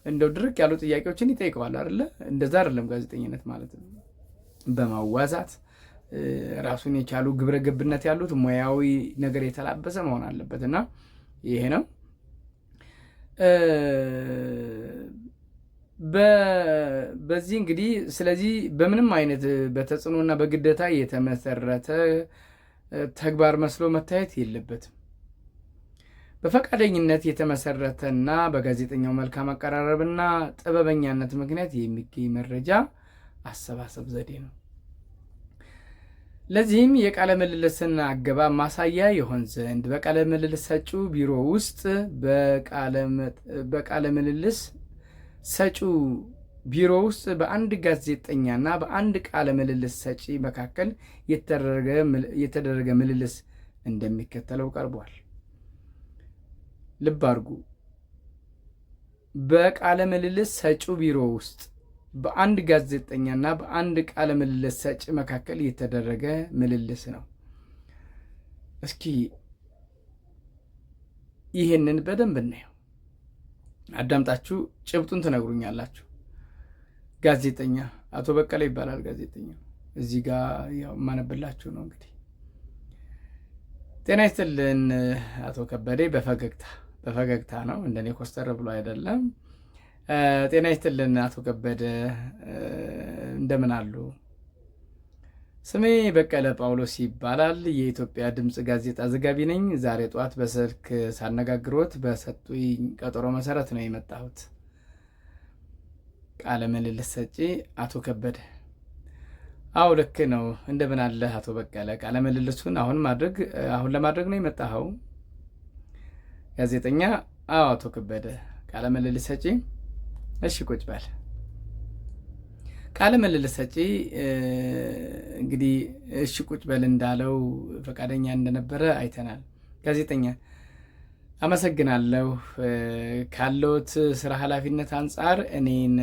እንደው ድርቅ ያሉ ጥያቄዎችን ይጠይቀዋል አይደለ? እንደዛ አይደለም ጋዜጠኝነት ማለት ነው። በማዋዛት ራሱን የቻሉ ግብረ ገብነት ያሉት ሙያዊ ነገር የተላበሰ መሆን አለበት እና ይሄ ነው። በዚህ እንግዲህ ስለዚህ በምንም አይነት በተጽዕኖና በግዴታ የተመሰረተ ተግባር መስሎ መታየት የለበትም። በፈቃደኝነት የተመሰረተና በጋዜጠኛው መልካም አቀራረብና ጥበበኛነት ምክንያት የሚገኝ መረጃ አሰባሰብ ዘዴ ነው። ለዚህም የቃለ ምልልስን አገባብ ማሳያ ይሆን ዘንድ በቃለ ምልልስ ሰጪው ቢሮ ውስጥ በቃለ ምልልስ ሰጪው ቢሮ ውስጥ በአንድ ጋዜጠኛና በአንድ ቃለ ምልልስ ሰጪ መካከል የተደረገ ምልልስ እንደሚከተለው ቀርቧል። ልብ አድርጉ። በቃለ ምልልስ ሰጪው ቢሮ ውስጥ በአንድ ጋዜጠኛና በአንድ ቃለ ምልልስ ሰጪ መካከል የተደረገ ምልልስ ነው። እስኪ ይህንን በደንብ እናየው። አዳምጣችሁ ጭብጡን ትነግሩኛላችሁ። ጋዜጠኛ አቶ በቀለ ይባላል። ጋዜጠኛ እዚህ ጋር ያው ማነብላችሁ ነው። እንግዲህ ጤና ይስጥልን አቶ ከበደ። በፈገግታ ነው፣ እንደኔ ኮስተር ብሎ አይደለም። ጤና ይስጥልን አቶ ከበደ፣ እንደምን አሉ? ስሜ በቀለ ጳውሎስ ይባላል። የኢትዮጵያ ድምፅ ጋዜጣ ዘጋቢ ነኝ። ዛሬ ጠዋት በስልክ ሳነጋግሮት በሰጡኝ ቀጠሮ መሰረት ነው የመጣሁት። ቃለ ምልልስ ሰጪ አቶ ከበደ። አዎ ልክ ነው። እንደምን አለ አቶ በቀለ? ቃለ ምልልሱን አሁን ለማድረግ ነው የመጣኸው? ጋዜጠኛ። አዎ አቶ ከበደ። ቃለ ምልልስ ሰጪ። እሺ ቁጭ በል። ቃለ ምልልስ ሰጪ እንግዲህ እሺ ቁጭ በል እንዳለው ፈቃደኛ እንደነበረ አይተናል። ጋዜጠኛ። አመሰግናለሁ። ካለዎት ስራ ኃላፊነት አንጻር እኔን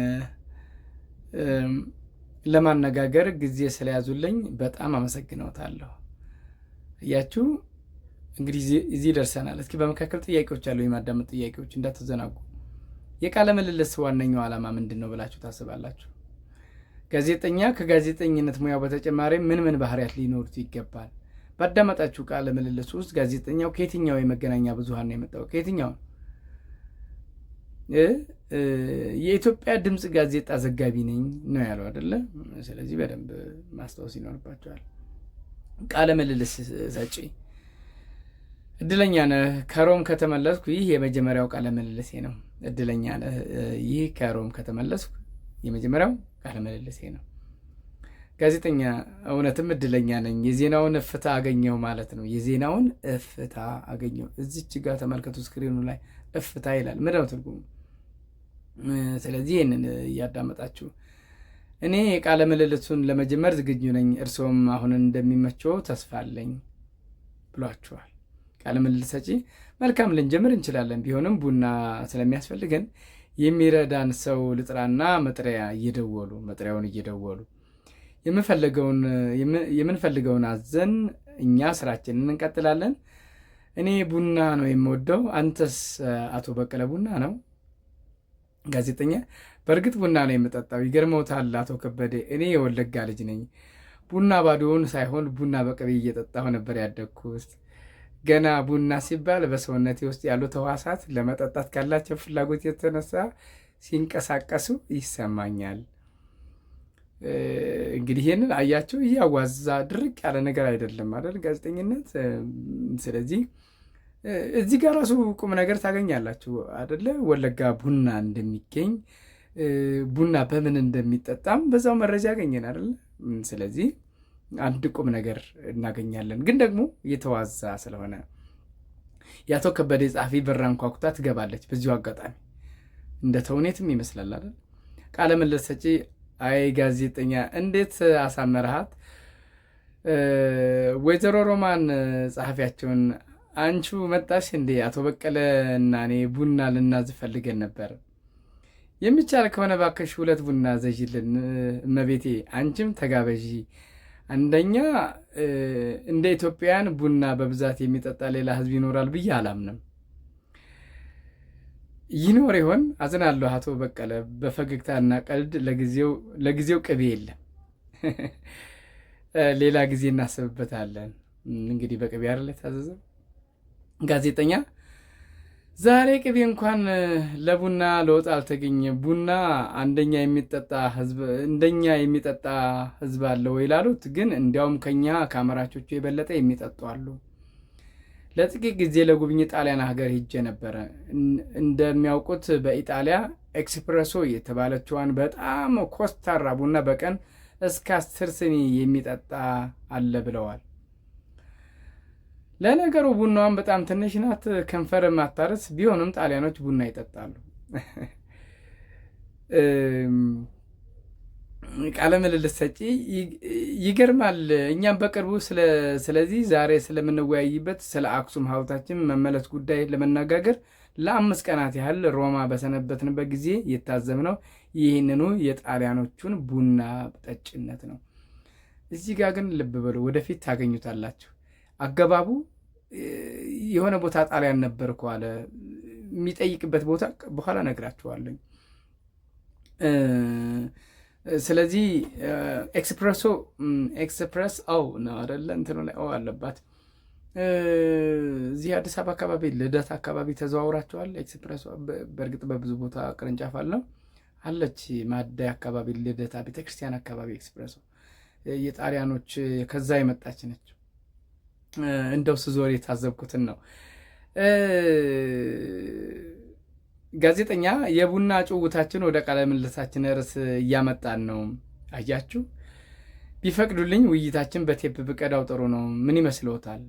ለማነጋገር ጊዜ ስለያዙልኝ በጣም አመሰግነዎታለሁ። እያችሁ እንግዲህ እዚህ ደርሰናል። እስኪ በመካከል ጥያቄዎች አሉ፣ የማዳመጥ ጥያቄዎች እንዳትዘናጉ። የቃለ ምልልስ ዋነኛው ዓላማ ምንድን ነው ብላችሁ ታስባላችሁ? ጋዜጠኛ ከጋዜጠኝነት ሙያው በተጨማሪ ምን ባህሪያት ሊኖሩት ይገባል? ባዳመጣችሁ ቃለ ምልልስ ውስጥ ጋዜጠኛው ከየትኛው የመገናኛ ብዙሃን ነው የመጣው? ከየትኛው? የኢትዮጵያ ድምፅ ጋዜጣ ዘጋቢ ነኝ ነው ያለው አይደለ? ስለዚህ በደንብ ማስታወስ ይኖርባቸዋል። ቃለ ምልልስ ሰጪ። እድለኛ ነህ፣ ከሮም ከተመለስኩ ይህ የመጀመሪያው ቃለ ምልልሴ ነው። እድለኛ ነህ፣ ይህ ከሮም ከተመለስኩ የመጀመሪያው ቃለ ምልልሴ ነው። ጋዜጠኛ። እውነትም እድለኛ ነኝ፣ የዜናውን እፍታ አገኘው ማለት ነው። የዜናውን እፍታ አገኘው። እዚች ጋር ተመልከቱ፣ ስክሪኑ ላይ እፍታ ይላል። ምንድነው ትርጉሙ? ስለዚህ ይህንን እያዳመጣችሁ እኔ የቃለ ምልልሱን ለመጀመር ዝግጁ ነኝ፣ እርስዎም አሁን እንደሚመቸው ተስፋ አለኝ ብሏችኋል። ቃለ ምልልስ ሰጪ። መልካም ልንጀምር እንችላለን፣ ቢሆንም ቡና ስለሚያስፈልገን የሚረዳን ሰው ልጥራና መጥሪያውን እየደወሉ የምንፈልገውን አዘን እኛ ስራችንን እንቀጥላለን። እኔ ቡና ነው የምወደው፣ አንተስ አቶ በቀለ ቡና ነው? ጋዜጠኛ። በእርግጥ ቡና ነው የምጠጣው። ይገርመውታል አቶ ከበደ፣ እኔ የወለጋ ልጅ ነኝ። ቡና ባዶውን ሳይሆን ቡና በቅቤ እየጠጣሁ ነበር ያደግኩት። ገና ቡና ሲባል በሰውነቴ ውስጥ ያሉ ተዋሳት ለመጠጣት ካላቸው ፍላጎት የተነሳ ሲንቀሳቀሱ ይሰማኛል። እንግዲህ ይህንን አያቸው። እያዋዛ ድርቅ ያለ ነገር አይደለም አይደል ጋዜጠኝነት። ስለዚህ እዚህ ጋር ራሱ ቁም ነገር ታገኛላችሁ አይደለ? ወለጋ ቡና እንደሚገኝ ቡና በምን እንደሚጠጣም በዛው መረጃ ያገኘን አይደለ? ስለዚህ አንድ ቁም ነገር እናገኛለን። ግን ደግሞ የተዋዛ ስለሆነ የአቶ ከበደ ጸሐፊ በር አንኳኩታ ትገባለች። በዚሁ አጋጣሚ እንደ ተውኔትም ይመስላል አይደል? ቃለ ምልልስ ሰጪ አይ ጋዜጠኛ እንዴት አሳመረሃት። ወይዘሮ ሮማን ጸሐፊያቸውን አንቺ መጣሽ እንዴ? አቶ በቀለ እና እኔ ቡና ልናዝ ፈልገን ነበር። የሚቻል ከሆነ ባከሽ 2 ቡና ዘዥልን እመቤቴ፣ አንቺም ተጋበዢ። አንደኛ እንደ ኢትዮጵያውያን ቡና በብዛት የሚጠጣ ሌላ ህዝብ ይኖራል ብዬ አላምንም። ይኖር ይሆን? አዝናለሁ አቶ በቀለ በፈገግታና ቀልድ። ለጊዜው ቅቤ የለም። ሌላ ጊዜ እናስብበታለን። እንግዲህ በቅቤ አይደል የታዘዘው። ጋዜጠኛ ዛሬ ቅቤ እንኳን ለቡና ለወጥ አልተገኘ። ቡና እንደኛ የሚጠጣ ህዝብ አለ ወይ ላሉት ግን እንዲያውም ከኛ ከአመራቾቹ የበለጠ የሚጠጡ አሉ። ለጥቂት ጊዜ ለጉብኝት ጣሊያን ሀገር ሄጄ ነበረ። እንደሚያውቁት በኢጣሊያ ኤክስፕሬሶ የተባለችዋን በጣም ኮስታራ ቡና በቀን እስከ 10 ስኒ የሚጠጣ አለ ብለዋል። ለነገሩ ቡናዋን በጣም ትንሽ ናት፣ ከንፈር ማታረስ። ቢሆንም ጣሊያኖች ቡና ይጠጣሉ። ቃለ ምልልስ ሰጪ ይገርማል። እኛም በቅርቡ ስለዚህ ዛሬ ስለምንወያይበት ስለ አክሱም ሐውልታችን መመለስ ጉዳይ ለመነጋገር ለ5 ቀናት ያህል ሮማ በሰነበትንበት ጊዜ የታዘብነው ይህንኑ የጣሊያኖቹን ቡና ጠጭነት ነው። እዚህ ጋር ግን ልብ በሉ፣ ወደፊት ታገኙታላችሁ። አገባቡ የሆነ ቦታ ጣሊያን ነበርኩ አለ። የሚጠይቅበት ቦታ በኋላ ነግራችኋለሁ። ስለዚህ ኤክስፕረስ ነው አይደለ? እንትኑ ላይ አለባት። እዚህ አዲስ አበባ አካባቢ ልደት አካባቢ ተዘዋውራችኋል? ኤክስፕረስ በእርግጥ በብዙ ቦታ ቅርንጫፍ አለች። ማደያ አካባቢ ልደታ ቤተክርስቲያን አካባቢ ኤክስፕረስ የጣሊያኖች ከዛ የመጣች ነች። እንደው ስዞር የታዘብኩትን ነው። ጋዜጠኛ የቡና ጭውውታችን ወደ ቃለ ምልልሳችን ርዕስ እያመጣን ነው። አያችሁ፣ ቢፈቅዱልኝ ውይይታችን በቴፕ ብቀዳው ጥሩ ነው። ምን ይመስልዎታል?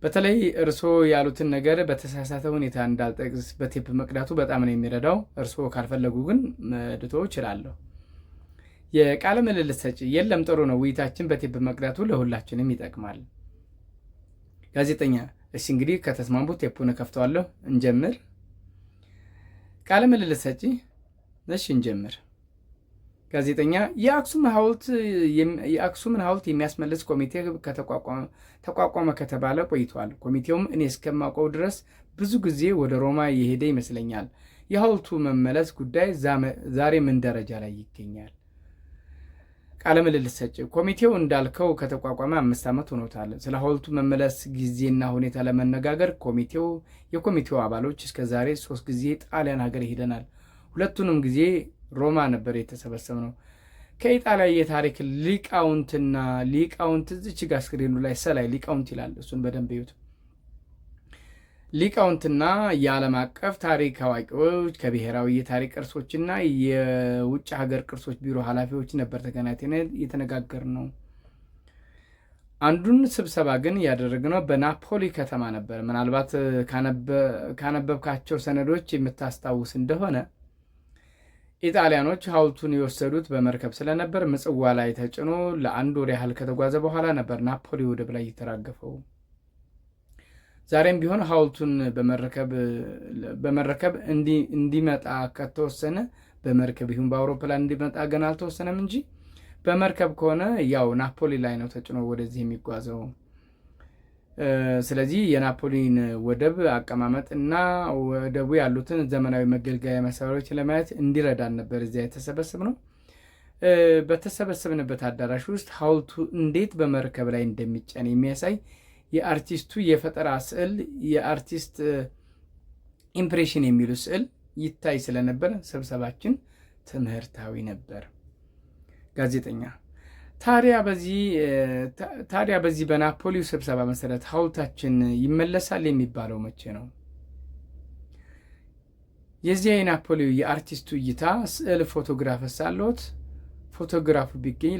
በተለይ እርስዎ ያሉትን ነገር በተሳሳተ ሁኔታ እንዳልጠቅስ በቴፕ መቅዳቱ በጣም ነው የሚረዳው። እርስዎ ካልፈለጉ ግን መድቶ እችላለሁ። የቃለ ምልልስ ሰጪ የለም፣ ጥሩ ነው። ውይይታችን በቴፕ መቅዳቱ ለሁላችንም ይጠቅማል። ጋዜጠኛ እሺ፣ እንግዲህ ከተስማሙ ቴፑን ከፍተዋለሁ። እንጀምር። ቃለ ምልልስ ሰጪ እሺ፣ እንጀምር። ጋዜጠኛ የአክሱምን ሐውልት የሚያስመልስ ኮሚቴ ተቋቋመ ከተባለ ቆይቷል። ኮሚቴውም እኔ እስከማውቀው ድረስ ብዙ ጊዜ ወደ ሮማ የሄደ ይመስለኛል። የሐውልቱ መመለስ ጉዳይ ዛሬ ምን ደረጃ ላይ ይገኛል? ቃለ ምልልስ ሰጪ ኮሚቴው እንዳልከው ከተቋቋመ 5 ዓመት ሆኖታል። ስለ ሐውልቱ መመለስ ጊዜና ሁኔታ ለመነጋገር የኮሚቴው አባሎች እስከዛሬ 3 ጊዜ ጣሊያን ሀገር ሄደናል። ሁለቱንም ጊዜ ሮማ ነበር የተሰበሰብነው። ከኢጣሊያ የታሪክ ሊቃውንት እዚች ጋር ስክሪኑ ላይ ሰላይ ሊቃውንት ይላል። እሱን በደንብ ይዩት። ሊቃውንትና የዓለም አቀፍ ታሪክ አዋቂዎች ከብሔራዊ የታሪክ ቅርሶችና የውጭ ሀገር ቅርሶች ቢሮ ኃላፊዎች ነበር ተገናኝተን የተነጋገርነው። አንዱን ስብሰባ ግን ያደረግነው በናፖሊ ከተማ ነበር። ምናልባት ካነበብካቸው ሰነዶች የምታስታውስ እንደሆነ ኢጣሊያኖች ሐውልቱን የወሰዱት በመርከብ ስለነበር ምጽዋ ላይ ተጭኖ ለ1 ወር ያህል ከተጓዘ በኋላ ነበር ናፖሊ ወደብ ላይ የተራገፈው። ዛሬም ቢሆን ሐውልቱን በመርከብ እንዲመጣ ከተወሰነ በመርከብ ይሁን በአውሮፕላን እንዲመጣ ገና አልተወሰነም እንጂ በመርከብ ከሆነ ያው ናፖሊ ላይ ነው ተጭኖ ወደዚህ የሚጓዘው። ስለዚህ የናፖሊን ወደብ አቀማመጥ እና ወደቡ ያሉትን ዘመናዊ መገልገያ መሳሪያዎች ለማየት እንዲረዳን ነበር እዚያ የተሰበሰብነው። በተሰበሰብንበት አዳራሽ ውስጥ ሐውልቱ እንዴት በመርከብ ላይ እንደሚጫን የሚያሳይ የአርቲስቱ የፈጠራ ስዕል፣ የአርቲስት ኢምፕሬሽን የሚሉ ስዕል ይታይ ስለነበር ስብሰባችን ትምህርታዊ ነበር። ጋዜጠኛ ታዲያ በዚህ በናፖሊው ስብሰባ መሰረት ሐውልታችን ይመለሳል የሚባለው መቼ ነው? የዚያ የናፖሊው የአርቲስቱ እይታ ስዕል ፎቶግራፍስ አለዎት? ፎቶግራፉ ቢገኝ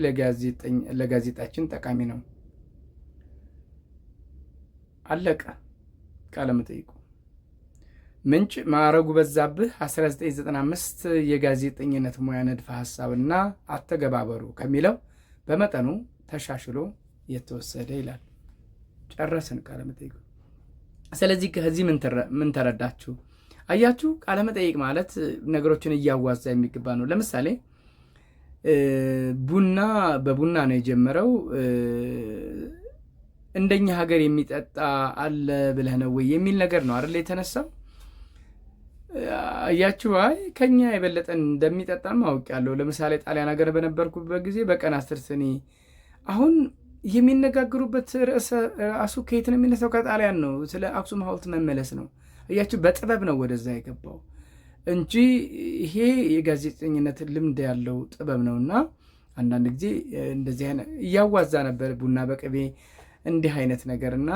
ለጋዜጣችን ጠቃሚ ነው። አለቀ ቃለ መጠይቁ። ምንጭ ማዕረጉ በዛብህ 1995 የጋዜጠኝነት ሙያ ንድፈ ሐሳብና አተገባበሩ ከሚለው በመጠኑ ተሻሽሎ የተወሰደ ይላል። ጨረስን ቃለ መጠይቁ። ስለዚህ ከዚህ ምን ተረዳችሁ? አያችሁ፣ ቃለ መጠይቅ ማለት ነገሮችን እያዋዛ የሚገባ ነው። ለምሳሌ በቡና ነው የጀመረው። እንደኛ ሀገር የሚጠጣ አለ ብለህ ነው ወይ የሚል ነገር ነው አይደል የተነሳው። አያችሁ፣ አይ ከኛ የበለጠ እንደሚጠጣም አውቄያለሁ። ለምሳሌ ጣሊያን ሀገር በነበርኩበት ጊዜ በቀን 10 ስኒ። አሁን የሚነጋገሩበት ርዕሱ ከየት ነው የሚነሳው? ከጣሊያን ነው። ስለ አክሱም ሐውልት መመለስ ነው። አያችሁ፣ በጥበብ ነው ወደዛ የገባው እንጂ ይሄ የጋዜጠኝነት ልምድ ያለው ጥበብ ነውና አንዳንድ ጊዜ እንደዚህ አይነት እያዋዛ ነበር ቡና በቅቤ እንዲህ አይነት ነገርና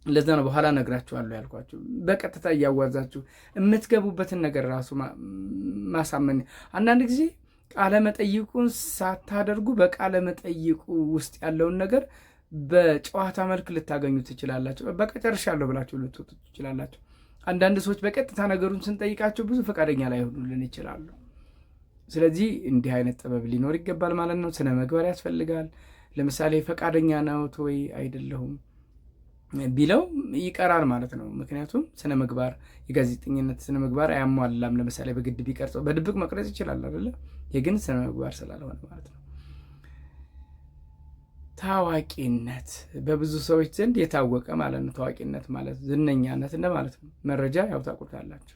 ለዛ ነው በኋላ ነግራችኋለሁ ያልኳችሁ። በቀጥታ እያዋዛችሁ የምትገቡበትን ነገር ራሱ ማሳመን። አንዳንድ ጊዜ ቃለ መጠይቁን ሳታደርጉ በቃለ መጠይቁ ውስጥ ያለውን ነገር በጨዋታ መልክ ልታገኙ ትችላላችሁ። በቃ ጨርሻለሁ ብላችሁ ልትወጡ ትችላላችሁ። አንዳንድ ሰዎች በቀጥታ ነገሩን ስንጠይቃቸው ብዙ ፈቃደኛ ላይሆኑልን ይችላሉ። ስለዚህ እንዲህ አይነት ጥበብ ሊኖር ይገባል ማለት ነው። ስነ ምግባር ያስፈልጋል። ለምሳሌ ፈቃደኛ ነዎት ወይ አይደለሁም ቢለው ይቀራል ማለት ነው። ምክንያቱም ስነ ምግባር የጋዜጠኝነት ስነ ምግባር አያሟላም። ለምሳሌ በግድ ቢቀርጸው በድብቅ መቅረጽ ይችላል አይደለ? የግን ስነ ምግባር ስላልሆነ ማለት ነው። ታዋቂነት በብዙ ሰዎች ዘንድ የታወቀ ማለት ነው። ታዋቂነት ማለት ዝነኛነት እንደማለት ነው። መረጃ ያው ታውቁታላችሁ።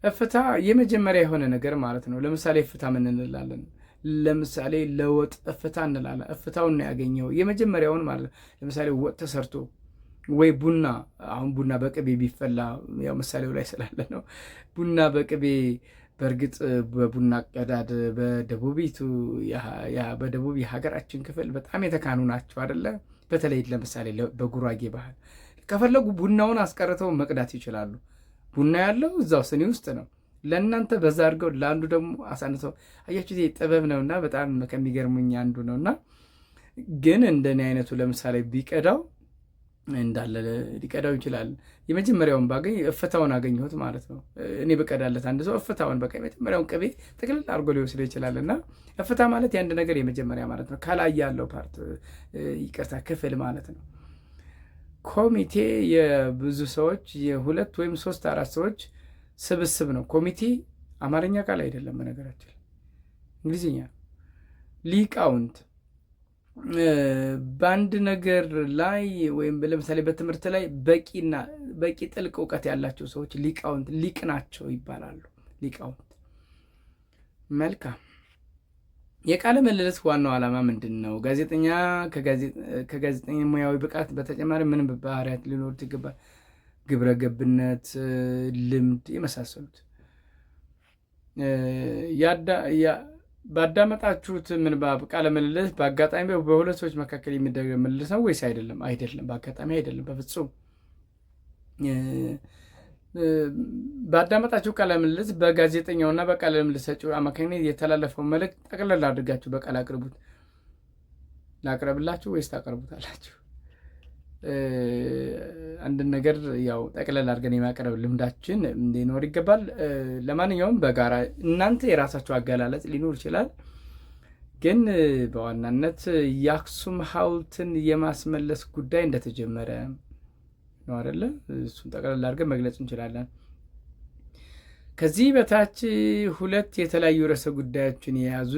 እፍታ የመጀመሪያ የሆነ ነገር ማለት ነው። ለምሳሌ እፍታ ምን እንላለን? ለምሳሌ ለወጥ እፍታ እንላለን። እፍታውን ነው ያገኘው የመጀመሪያውን ማለት ነው። ለምሳሌ ወጥ ተሰርቶ ወይ ቡና፣ አሁን ቡና በቅቤ ቢፈላ ያው ምሳሌው ላይ ስላለ ነው። ቡና በቅቤ በእርግጥ በቡና አቀዳድ በደቡብ የሀገራችን ክፍል በጣም የተካኑ ናቸው አይደለ? በተለይ ለምሳሌ በጉራጌ ባህል ከፈለጉ ቡናውን አስቀርተው መቅዳት ይችላሉ። ቡና ያለው እዛው ስኒ ውስጥ ነው። ለእናንተ በዛ አድርገው ለአንዱ ደግሞ አሳንሰው። አያችሁ፣ ጥበብ ነውና በጣም ከሚገርሙኝ አንዱ ነውና፣ ግን እንደኔ አይነቱ ለምሳሌ ቢቀዳው እንዳለ ሊቀዳው ይችላል። የመጀመሪያውን ባገኝ እፍታውን አገኘሁት ማለት ነው። እኔ በቀዳለት አንድ ሰው እፍታውን በቃ የመጀመሪያውን ቅቤ ጥቅልል አድርጎ ሊወስድ ይችላል። እና እፍታ ማለት የአንድ ነገር የመጀመሪያ ማለት ነው። ከላይ ያለው ፓርት ክፍል ማለት ነው። ኮሚቴ የብዙ ሰዎች የ2 ወይም 3 4 ሰዎች ስብስብ ነው። ኮሚቴ አማርኛ ቃል አይደለም፣ በነገራችን እንግሊዝኛ። ሊቃውንት በአንድ ነገር ላይ ወይም ለምሳሌ በትምህርት ላይ በቂ ጥልቅ እውቀት ያላቸው ሰዎች ሊቃውንት ሊቅ ናቸው ይባላሉ። ሊቃውንት። መልካም። የቃለ ምልልስ ዋናው ዓላማ ምንድን ነው? ጋዜጠኛ ከጋዜጠኛ ሙያዊ ብቃት በተጨማሪ ምን ባህሪያት ሊኖሩት ይገባል? ግብረ ገብነት፣ ልምድ የመሳሰሉት። ባዳመጣችሁት ምንባብ ቃለ ምልልስ በአጋጣሚ በሁለት ሰዎች መካከል የሚደረግ ምልልስ ነው ወይስ አይደለም? አይደለም፣ በአጋጣሚ አይደለም፣ በፍጹም። ባዳመጣችሁ ቃለ ምልልስ በጋዜጠኛውና በቃለ ምልልስ ሰጪው አማካኝነት የተላለፈው መልእክት ጠቅለል አድርጋችሁ በቃል አቅርቡት። ላቅርብላችሁ ወይስ ታቀርቡታላችሁ? አንድን ነገር ያው ጠቅለል አድርገን የማቅረብ ልምዳችን እንዲኖር ይገባል። ለማንኛውም በጋራ እናንተ የራሳችሁ አገላለጽ ሊኖር ይችላል፣ ግን በዋናነት የአክሱም ሐውልትን የማስመለስ ጉዳይ እንደተጀመረ ነው አይደለ? እሱን ጠቅለል አድርገን መግለጽ እንችላለን። ከዚህ በታች 2 የተለያዩ ርዕሰ ጉዳዮችን የያዙ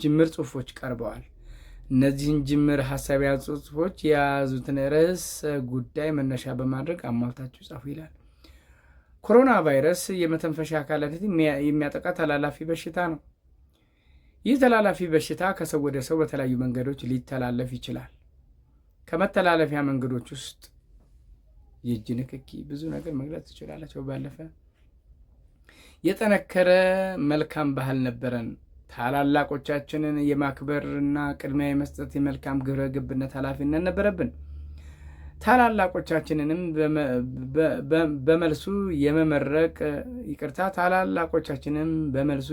ጅምር ጽሑፎች ቀርበዋል። እነዚህን ጅምር ሀሳብ የያዙ ጽሑፎች የያዙትን ርዕሰ ጉዳይ መነሻ በማድረግ አሟልታችሁ ጻፉ ይላል። ኮሮና ቫይረስ የመተንፈሻ አካላትን የሚያጠቃ ተላላፊ በሽታ ነው። ይህ ተላላፊ በሽታ ከሰው ወደ ሰው በተለያዩ መንገዶች ሊተላለፍ ይችላል። ከመተላለፊያ መንገዶች ውስጥ የእጅ ንክኪ፣ ብዙ ነገር መግለጽ ትችላላቸው። ባለፈ የጠነከረ መልካም ባህል ነበረን። ታላላቆቻችንን የማክበርና ቅድሚያ የመስጠት የመልካም ግብረ ገብነት ኃላፊነት ነበረብን። ታላላቆቻችንንም በመልሱ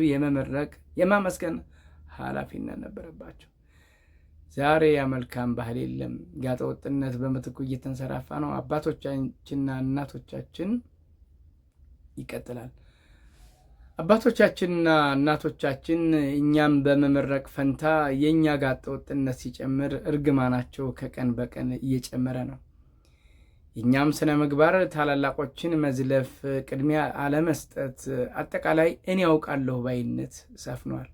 የመመረቅ የማመስገን ኃላፊነት ነበረባቸው። ዛሬ ያ መልካም ባህል የለም። ጋጠ ወጥነት በምትኩ እየተንሰራፋ ነው። አባቶቻችንና እናቶቻችን ይቀጥላል። አባቶቻችንና እናቶቻችን እኛም በመመረቅ ፈንታ የእኛ ጋጠ ወጥነት ሲጨምር እርግማናቸው ከቀን በቀን እየጨመረ ነው። የእኛም ስነ ምግባር ታላላቆችን መዝለፍ፣ ቅድሚያ አለመስጠት፣ አጠቃላይ እኔ ያውቃለሁ ባይነት ሰፍኗል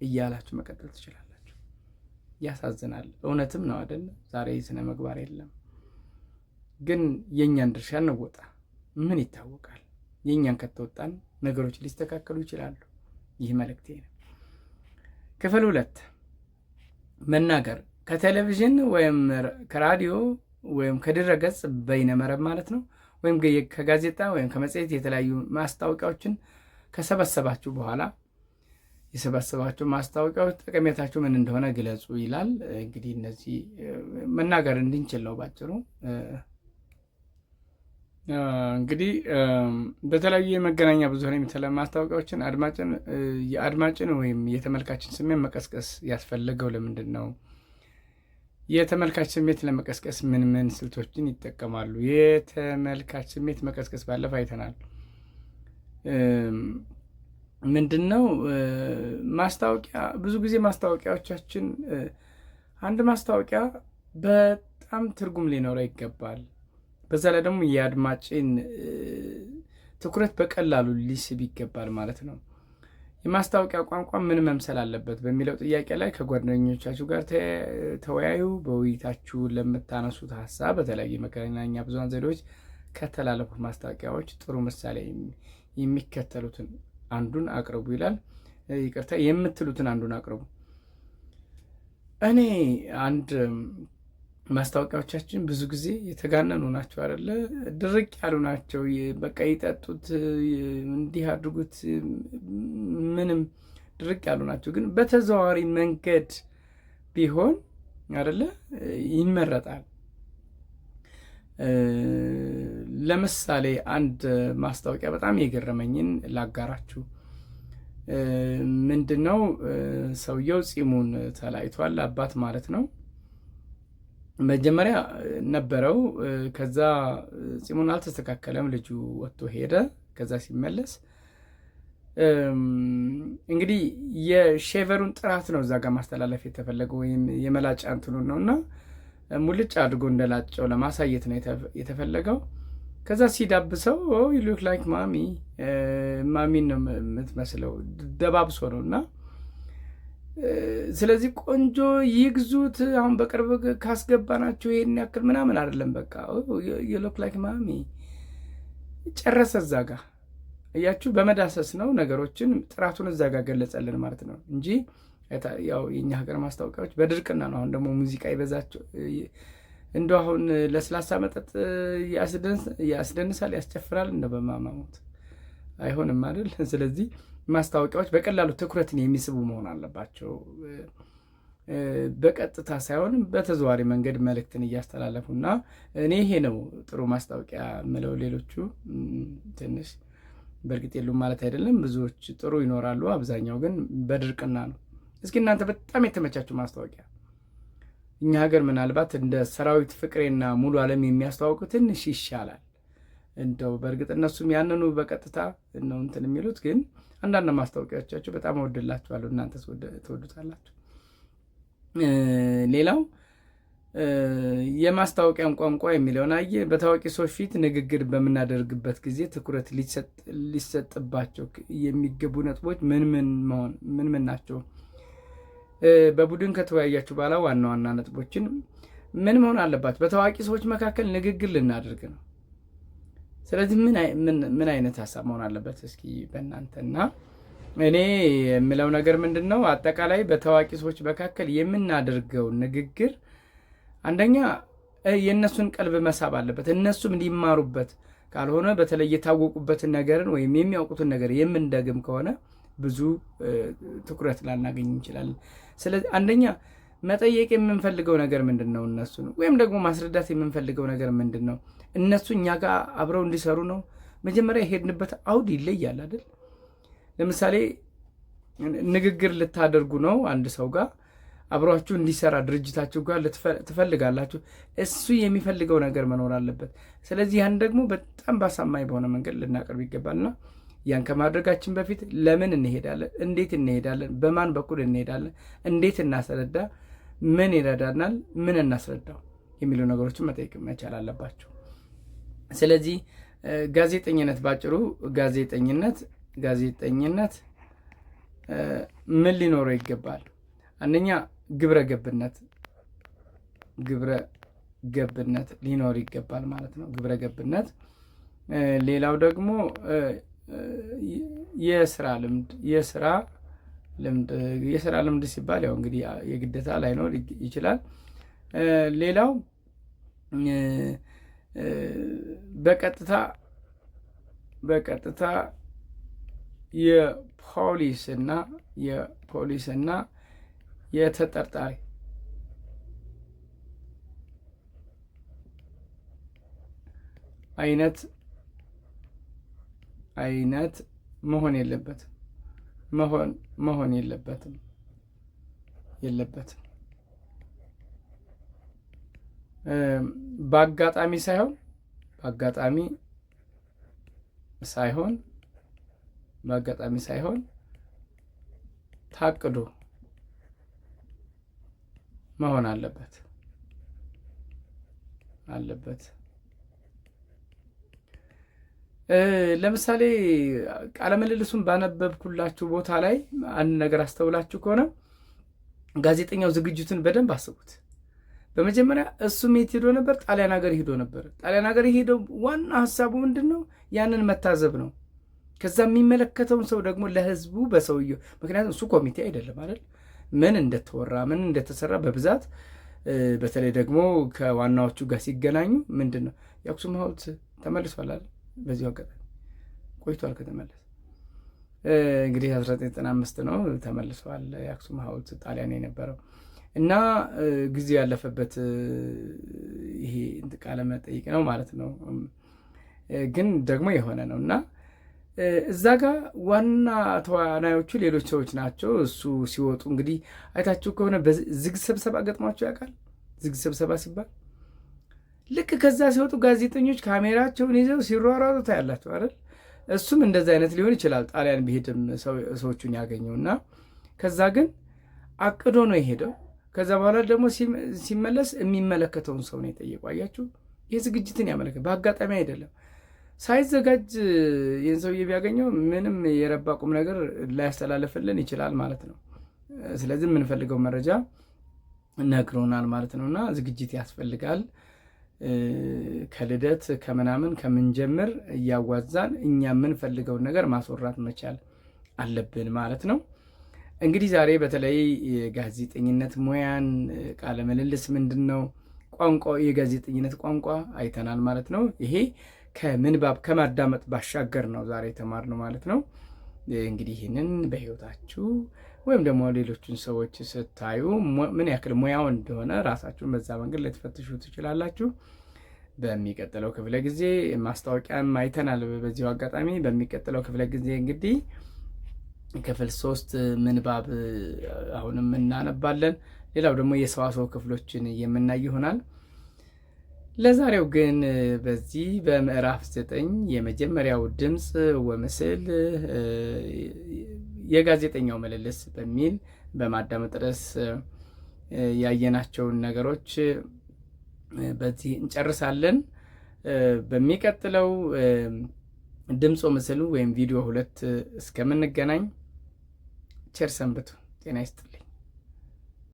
እያላችሁ መቀጠል ትችላላችሁ። ያሳዝናል። እውነትም ነው አይደል? ዛሬ ስነ ምግባር የለም። ግን የእኛን ድርሻ እንወጣ። ምን ይታወቃል? የእኛን ከተወጣን ነገሮች ሊስተካከሉ ይችላሉ። ይህ መልእክቴ ነው። ክፍል 2 መናገር ከቴሌቪዥን ወይም ከራዲዮ ወይም ከድረገጽ በይነመረብ ማለት ነው፣ ወይም ከጋዜጣ ወይም ከመጽሔት የተለያዩ ማስታወቂያዎችን ከሰበሰባችሁ በኋላ የሰበሰባችሁ ማስታወቂያዎች ጠቀሜታችሁ ምን እንደሆነ ግለጹ ይላል። እንግዲህ እነዚህ መናገር እንድንችል ነው ባጭሩ። እንግዲህ በተለያዩ የመገናኛ ብዙኃን የሚተላለፉ ማስታወቂያዎችን የአድማጭን ወይም የተመልካችን ስሜት መቀስቀስ ያስፈለገው ለምንድን ነው? የተመልካች ስሜት ለመቀስቀስ ምን ምን ስልቶችን ይጠቀማሉ? የተመልካች ስሜት መቀስቀስ ባለፈ አይተናል። ምንድን ነው ማስታወቂያ? ብዙ ጊዜ ማስታወቂያዎቻችን አንድ ማስታወቂያ በጣም ትርጉም ሊኖረው ይገባል። በዛ ላይ ደግሞ የአድማጭን ትኩረት በቀላሉ ሊስብ ይገባል ማለት ነው። የማስታወቂያ ቋንቋ ምን መምሰል አለበት በሚለው ጥያቄ ላይ ከጓደኞቻችሁ ጋር ተወያዩ። በውይይታችሁ ለምታነሱት ሀሳብ በተለያዩ የመገናኛ ብዙኃን ዘዴዎች ከተላለፉት ማስታወቂያዎች ጥሩ ምሳሌ የሚከተሉትን አንዱን አቅርቡ ይላል። ይቅርታ የምትሉትን አንዱን አቅርቡ። እኔ አንድ ማስታወቂያዎቻችን ብዙ ጊዜ የተጋነኑ ናቸው አይደለ? ድርቅ ያሉ ናቸው። በቃ ይጠጡት፣ እንዲህ አድርጉት፣ ምንም ድርቅ ያሉ ናቸው። ግን በተዘዋዋሪ መንገድ ቢሆን አይደለ ይመረጣል። ለምሳሌ አንድ ማስታወቂያ በጣም የገረመኝን ላጋራችሁ። ምንድነው ሰውየው ፂሙን ተላይቷል፣ አባት ማለት ነው። መጀመሪያ ነበረው፣ ከዛ ፂሙን አልተስተካከለም፣ ልጁ ወጥቶ ሄደ። ከዛ ሲመለስ እንግዲህ የሼቨሩን ጥራት ነው እዛ ጋር ማስተላለፍ የተፈለገው፣ ወይም የመላጫ እንትኑን ነው እና ሙልጭ አድርጎ እንደላጨው ለማሳየት ነው የተፈለገው። ከዛ ሲዳብሰው ዩ ሉክ ላይክ ማሚን ነው የምትመስለው፣ ደባብሶ ነው እና ስለዚህ ቆንጆ ይግዙት፣ አሁን በቅርብ ካስገባናቸው ይሄን ያክል ምናምን አይደለም፣ በቃ ዩ ሉክ ላይክ ማሚ ጨረሰ። እዛ ጋ እያችሁ በመዳሰስ ነው ነገሮችን ጥራቱን እዛ ጋ ገለጸልን ማለት ነው እንጂ ያው የኛ ሀገር ማስታወቂያዎች በድርቅና ነው። አሁን ደግሞ ሙዚቃ ይበዛቸው እንደው አሁን ለስላሳ መጠጥ ያስደንሳል፣ ያስጨፍራል፣ እንደ በማማሙት አይሆንም አይደል? ስለዚህ ማስታወቂያዎች በቀላሉ ትኩረትን የሚስቡ መሆን አለባቸው። በቀጥታ ሳይሆን በተዘዋዋሪ መንገድ መልእክትን እያስተላለፉና እኔ ይሄ ነው ጥሩ ማስታወቂያ የምለው። ሌሎቹ ትንሽ በእርግጥ የሉም ማለት አይደለም፣ ብዙዎች ጥሩ ይኖራሉ። አብዛኛው ግን በድርቅና ነው። እስኪ እናንተ በጣም የተመቻችሁ ማስታወቂያ እኛ ሀገር ምናልባት እንደ ሰራዊት ፍቅሬና ሙሉ ዓለም የሚያስተዋውቁ ትንሽ ይሻላል። እንደው በእርግጥ እነሱም ያንኑ በቀጥታ ነው እንትን የሚሉት፣ ግን አንዳንድ ማስታወቂያዎቻቸው በጣም እወድላችኋለሁ፣ እናንተ ትወዱታላችሁ። ሌላው የማስታወቂያን ቋንቋ የሚለውን አየ። በታዋቂ ሰዎች ፊት ንግግር በምናደርግበት ጊዜ ትኩረት ሊሰጥባቸው የሚገቡ ነጥቦች ምን ናቸው? በቡድን ከተወያያችሁ በኋላ ዋና ዋና ነጥቦችን ምን መሆን አለባቸው? በታዋቂ ሰዎች መካከል ንግግር ልናደርግ ነው። ስለዚህ ምን አይነት ሀሳብ መሆን አለበት? እስኪ በእናንተና እኔ የምለው ነገር ምንድን ነው? አጠቃላይ በታዋቂ ሰዎች መካከል የምናደርገው ንግግር አንደኛ የእነሱን ቀልብ መሳብ አለበት፣ እነሱም እንዲማሩበት። ካልሆነ በተለይ የታወቁበትን ነገርን ወይም የሚያውቁትን ነገር የምንደግም ከሆነ ብዙ ትኩረት ላናገኝ እንችላለን። ስለዚህ አንደኛ መጠየቅ የምንፈልገው ነገር ምንድን ነው እነሱ ነው፣ ወይም ደግሞ ማስረዳት የምንፈልገው ነገር ምንድን ነው? እነሱ እኛ ጋር አብረው እንዲሰሩ ነው። መጀመሪያ የሄድንበት አውድ ይለያል አይደል? ለምሳሌ ንግግር ልታደርጉ ነው አንድ ሰው ጋር አብሯችሁ እንዲሰራ ድርጅታችሁ ጋር ትፈልጋላችሁ። እሱ የሚፈልገው ነገር መኖር አለበት። ስለዚህ ያን ደግሞ በጣም ባሳማኝ በሆነ መንገድ ልናቀርብ ይገባልና ያን ከማድረጋችን በፊት ለምን እንሄዳለን፣ እንዴት እንሄዳለን፣ በማን በኩል እንሄዳለን፣ እንዴት እናስረዳ፣ ምን ይረዳናል፣ ምን እናስረዳው የሚሉ ነገሮችን መጠየቅ መቻል አለባቸው። ስለዚህ ጋዜጠኝነት ባጭሩ ጋዜጠኝነት ምን ሊኖረው ይገባል? አንደኛ ግብረ ገብነት ሊኖር ይገባል ማለት ነው። ግብረ ገብነት። ሌላው ደግሞ የስራ ልምድ ሲባል ያው እንግዲህ የግዴታ ላይኖር ይችላል። ሌላው በቀጥታ የፖሊስና የተጠርጣሪ አይነት መሆን የለበትም። በአጋጣሚ ሳይሆን ታቅዶ መሆን አለበት። ለምሳሌ ቃለ ምልልሱን ባነበብኩላችሁ ቦታ ላይ አንድ ነገር አስተውላችሁ ከሆነ ጋዜጠኛው ዝግጅቱን በደንብ አስቡት። በመጀመሪያ እሱም የት ሄዶ ነበር? ጣሊያን ሀገር ሄዶ ነበር። ጣሊያን ሀገር ሄደው ዋና ሀሳቡ ምንድን ነው? ያንን መታዘብ ነው። ከዛ የሚመለከተውን ሰው ደግሞ ለህዝቡ በሰውየው ምክንያቱም እሱ ኮሚቴ አይደለም አይደል? ምን እንደተወራ ምን እንደተሰራ በብዛት በተለይ ደግሞ ከዋናዎቹ ጋር ሲገናኙ ምንድን ነው የአክሱም ሐውልት ተመልሷል አይደል? በዚሁ አጋጣሚ ቆይቷል ከተመለሰ እንግዲህ 1995 ነው ተመልሷል የአክሱም ሐውልት ጣሊያን የነበረው እና ጊዜ ያለፈበት ይሄ ቃለ መጠይቅ ነው ማለት ነው። ግን ደግሞ የሆነ ነው እና እዛ ጋር ዋና ተዋናዮቹ ሌሎች ሰዎች ናቸው። እሱ ሲወጡ እንግዲህ አይታችሁ ከሆነ ዝግ ስብሰባ ገጥሟቸው ያውቃል። ዝግ ስብሰባ ሲባል ልክ ከዛ ሲወጡ ጋዜጠኞች ካሜራቸውን ይዘው ሲሯሯጡ ታያላችሁ አይደል? እሱም እንደዛ አይነት ሊሆን ይችላል። ጣሊያን ቢሄድም ሰዎቹን ያገኘው እና ከዛ ግን አቅዶ ነው የሄደው። ከዛ በኋላ ደግሞ ሲመለስ የሚመለከተውን ሰው ነው የጠየቁ። አያችሁ፣ ይህ ዝግጅትን ያመለከት በአጋጣሚ አይደለም። ሳይዘጋጅ ይህን ሰውዬ ቢያገኘው ምንም የረባ ቁም ነገር ላያስተላለፍልን ይችላል ማለት ነው። ስለዚህ የምንፈልገው መረጃ ነግሮናል ማለት ነው እና ዝግጅት ያስፈልጋል። ከልደት ከምናምን ከምንጀምር እያዋዛን እኛ የምንፈልገውን ነገር ማስወራት መቻል አለብን ማለት ነው። እንግዲህ ዛሬ በተለይ የጋዜጠኝነት ሙያን ቃለ ምልልስ ምንድን ነው፣ ቋንቋ፣ የጋዜጠኝነት ቋንቋ አይተናል ማለት ነው። ይሄ ከምንባብ ከማዳመጥ ባሻገር ነው ዛሬ የተማርነው ማለት ነው። እንግዲህ ይህንን በህይወታችሁ ወይም ደግሞ ሌሎችን ሰዎች ስታዩ ምን ያክል ሙያው እንደሆነ ራሳችሁን በዛ መንገድ ልትፈትሹ ትችላላችሁ። በሚቀጥለው ክፍለ ጊዜ ማስታወቂያም አይተናል። በዚሁ አጋጣሚ በሚቀጥለው ክፍለ ጊዜ እንግዲህ ክፍል 3 ምንባብ አሁንም እናነባለን። ሌላው ደግሞ የሰዋሰው ክፍሎችን የምናይ ይሆናል። ለዛሬው ግን በዚህ በምዕራፍ 9 የመጀመሪያው ድምፅ ወምስል የጋዜጠኛው ምልልስ በሚል በማዳመጥ ርዕስ ያየናቸውን ነገሮች በዚህ እንጨርሳለን። በሚቀጥለው ድምፅ ወምስሉ ወይም ቪዲዮ 2 እስከምንገናኝ ቸር ሰንብቱ። ጤና ይስጥልኝ።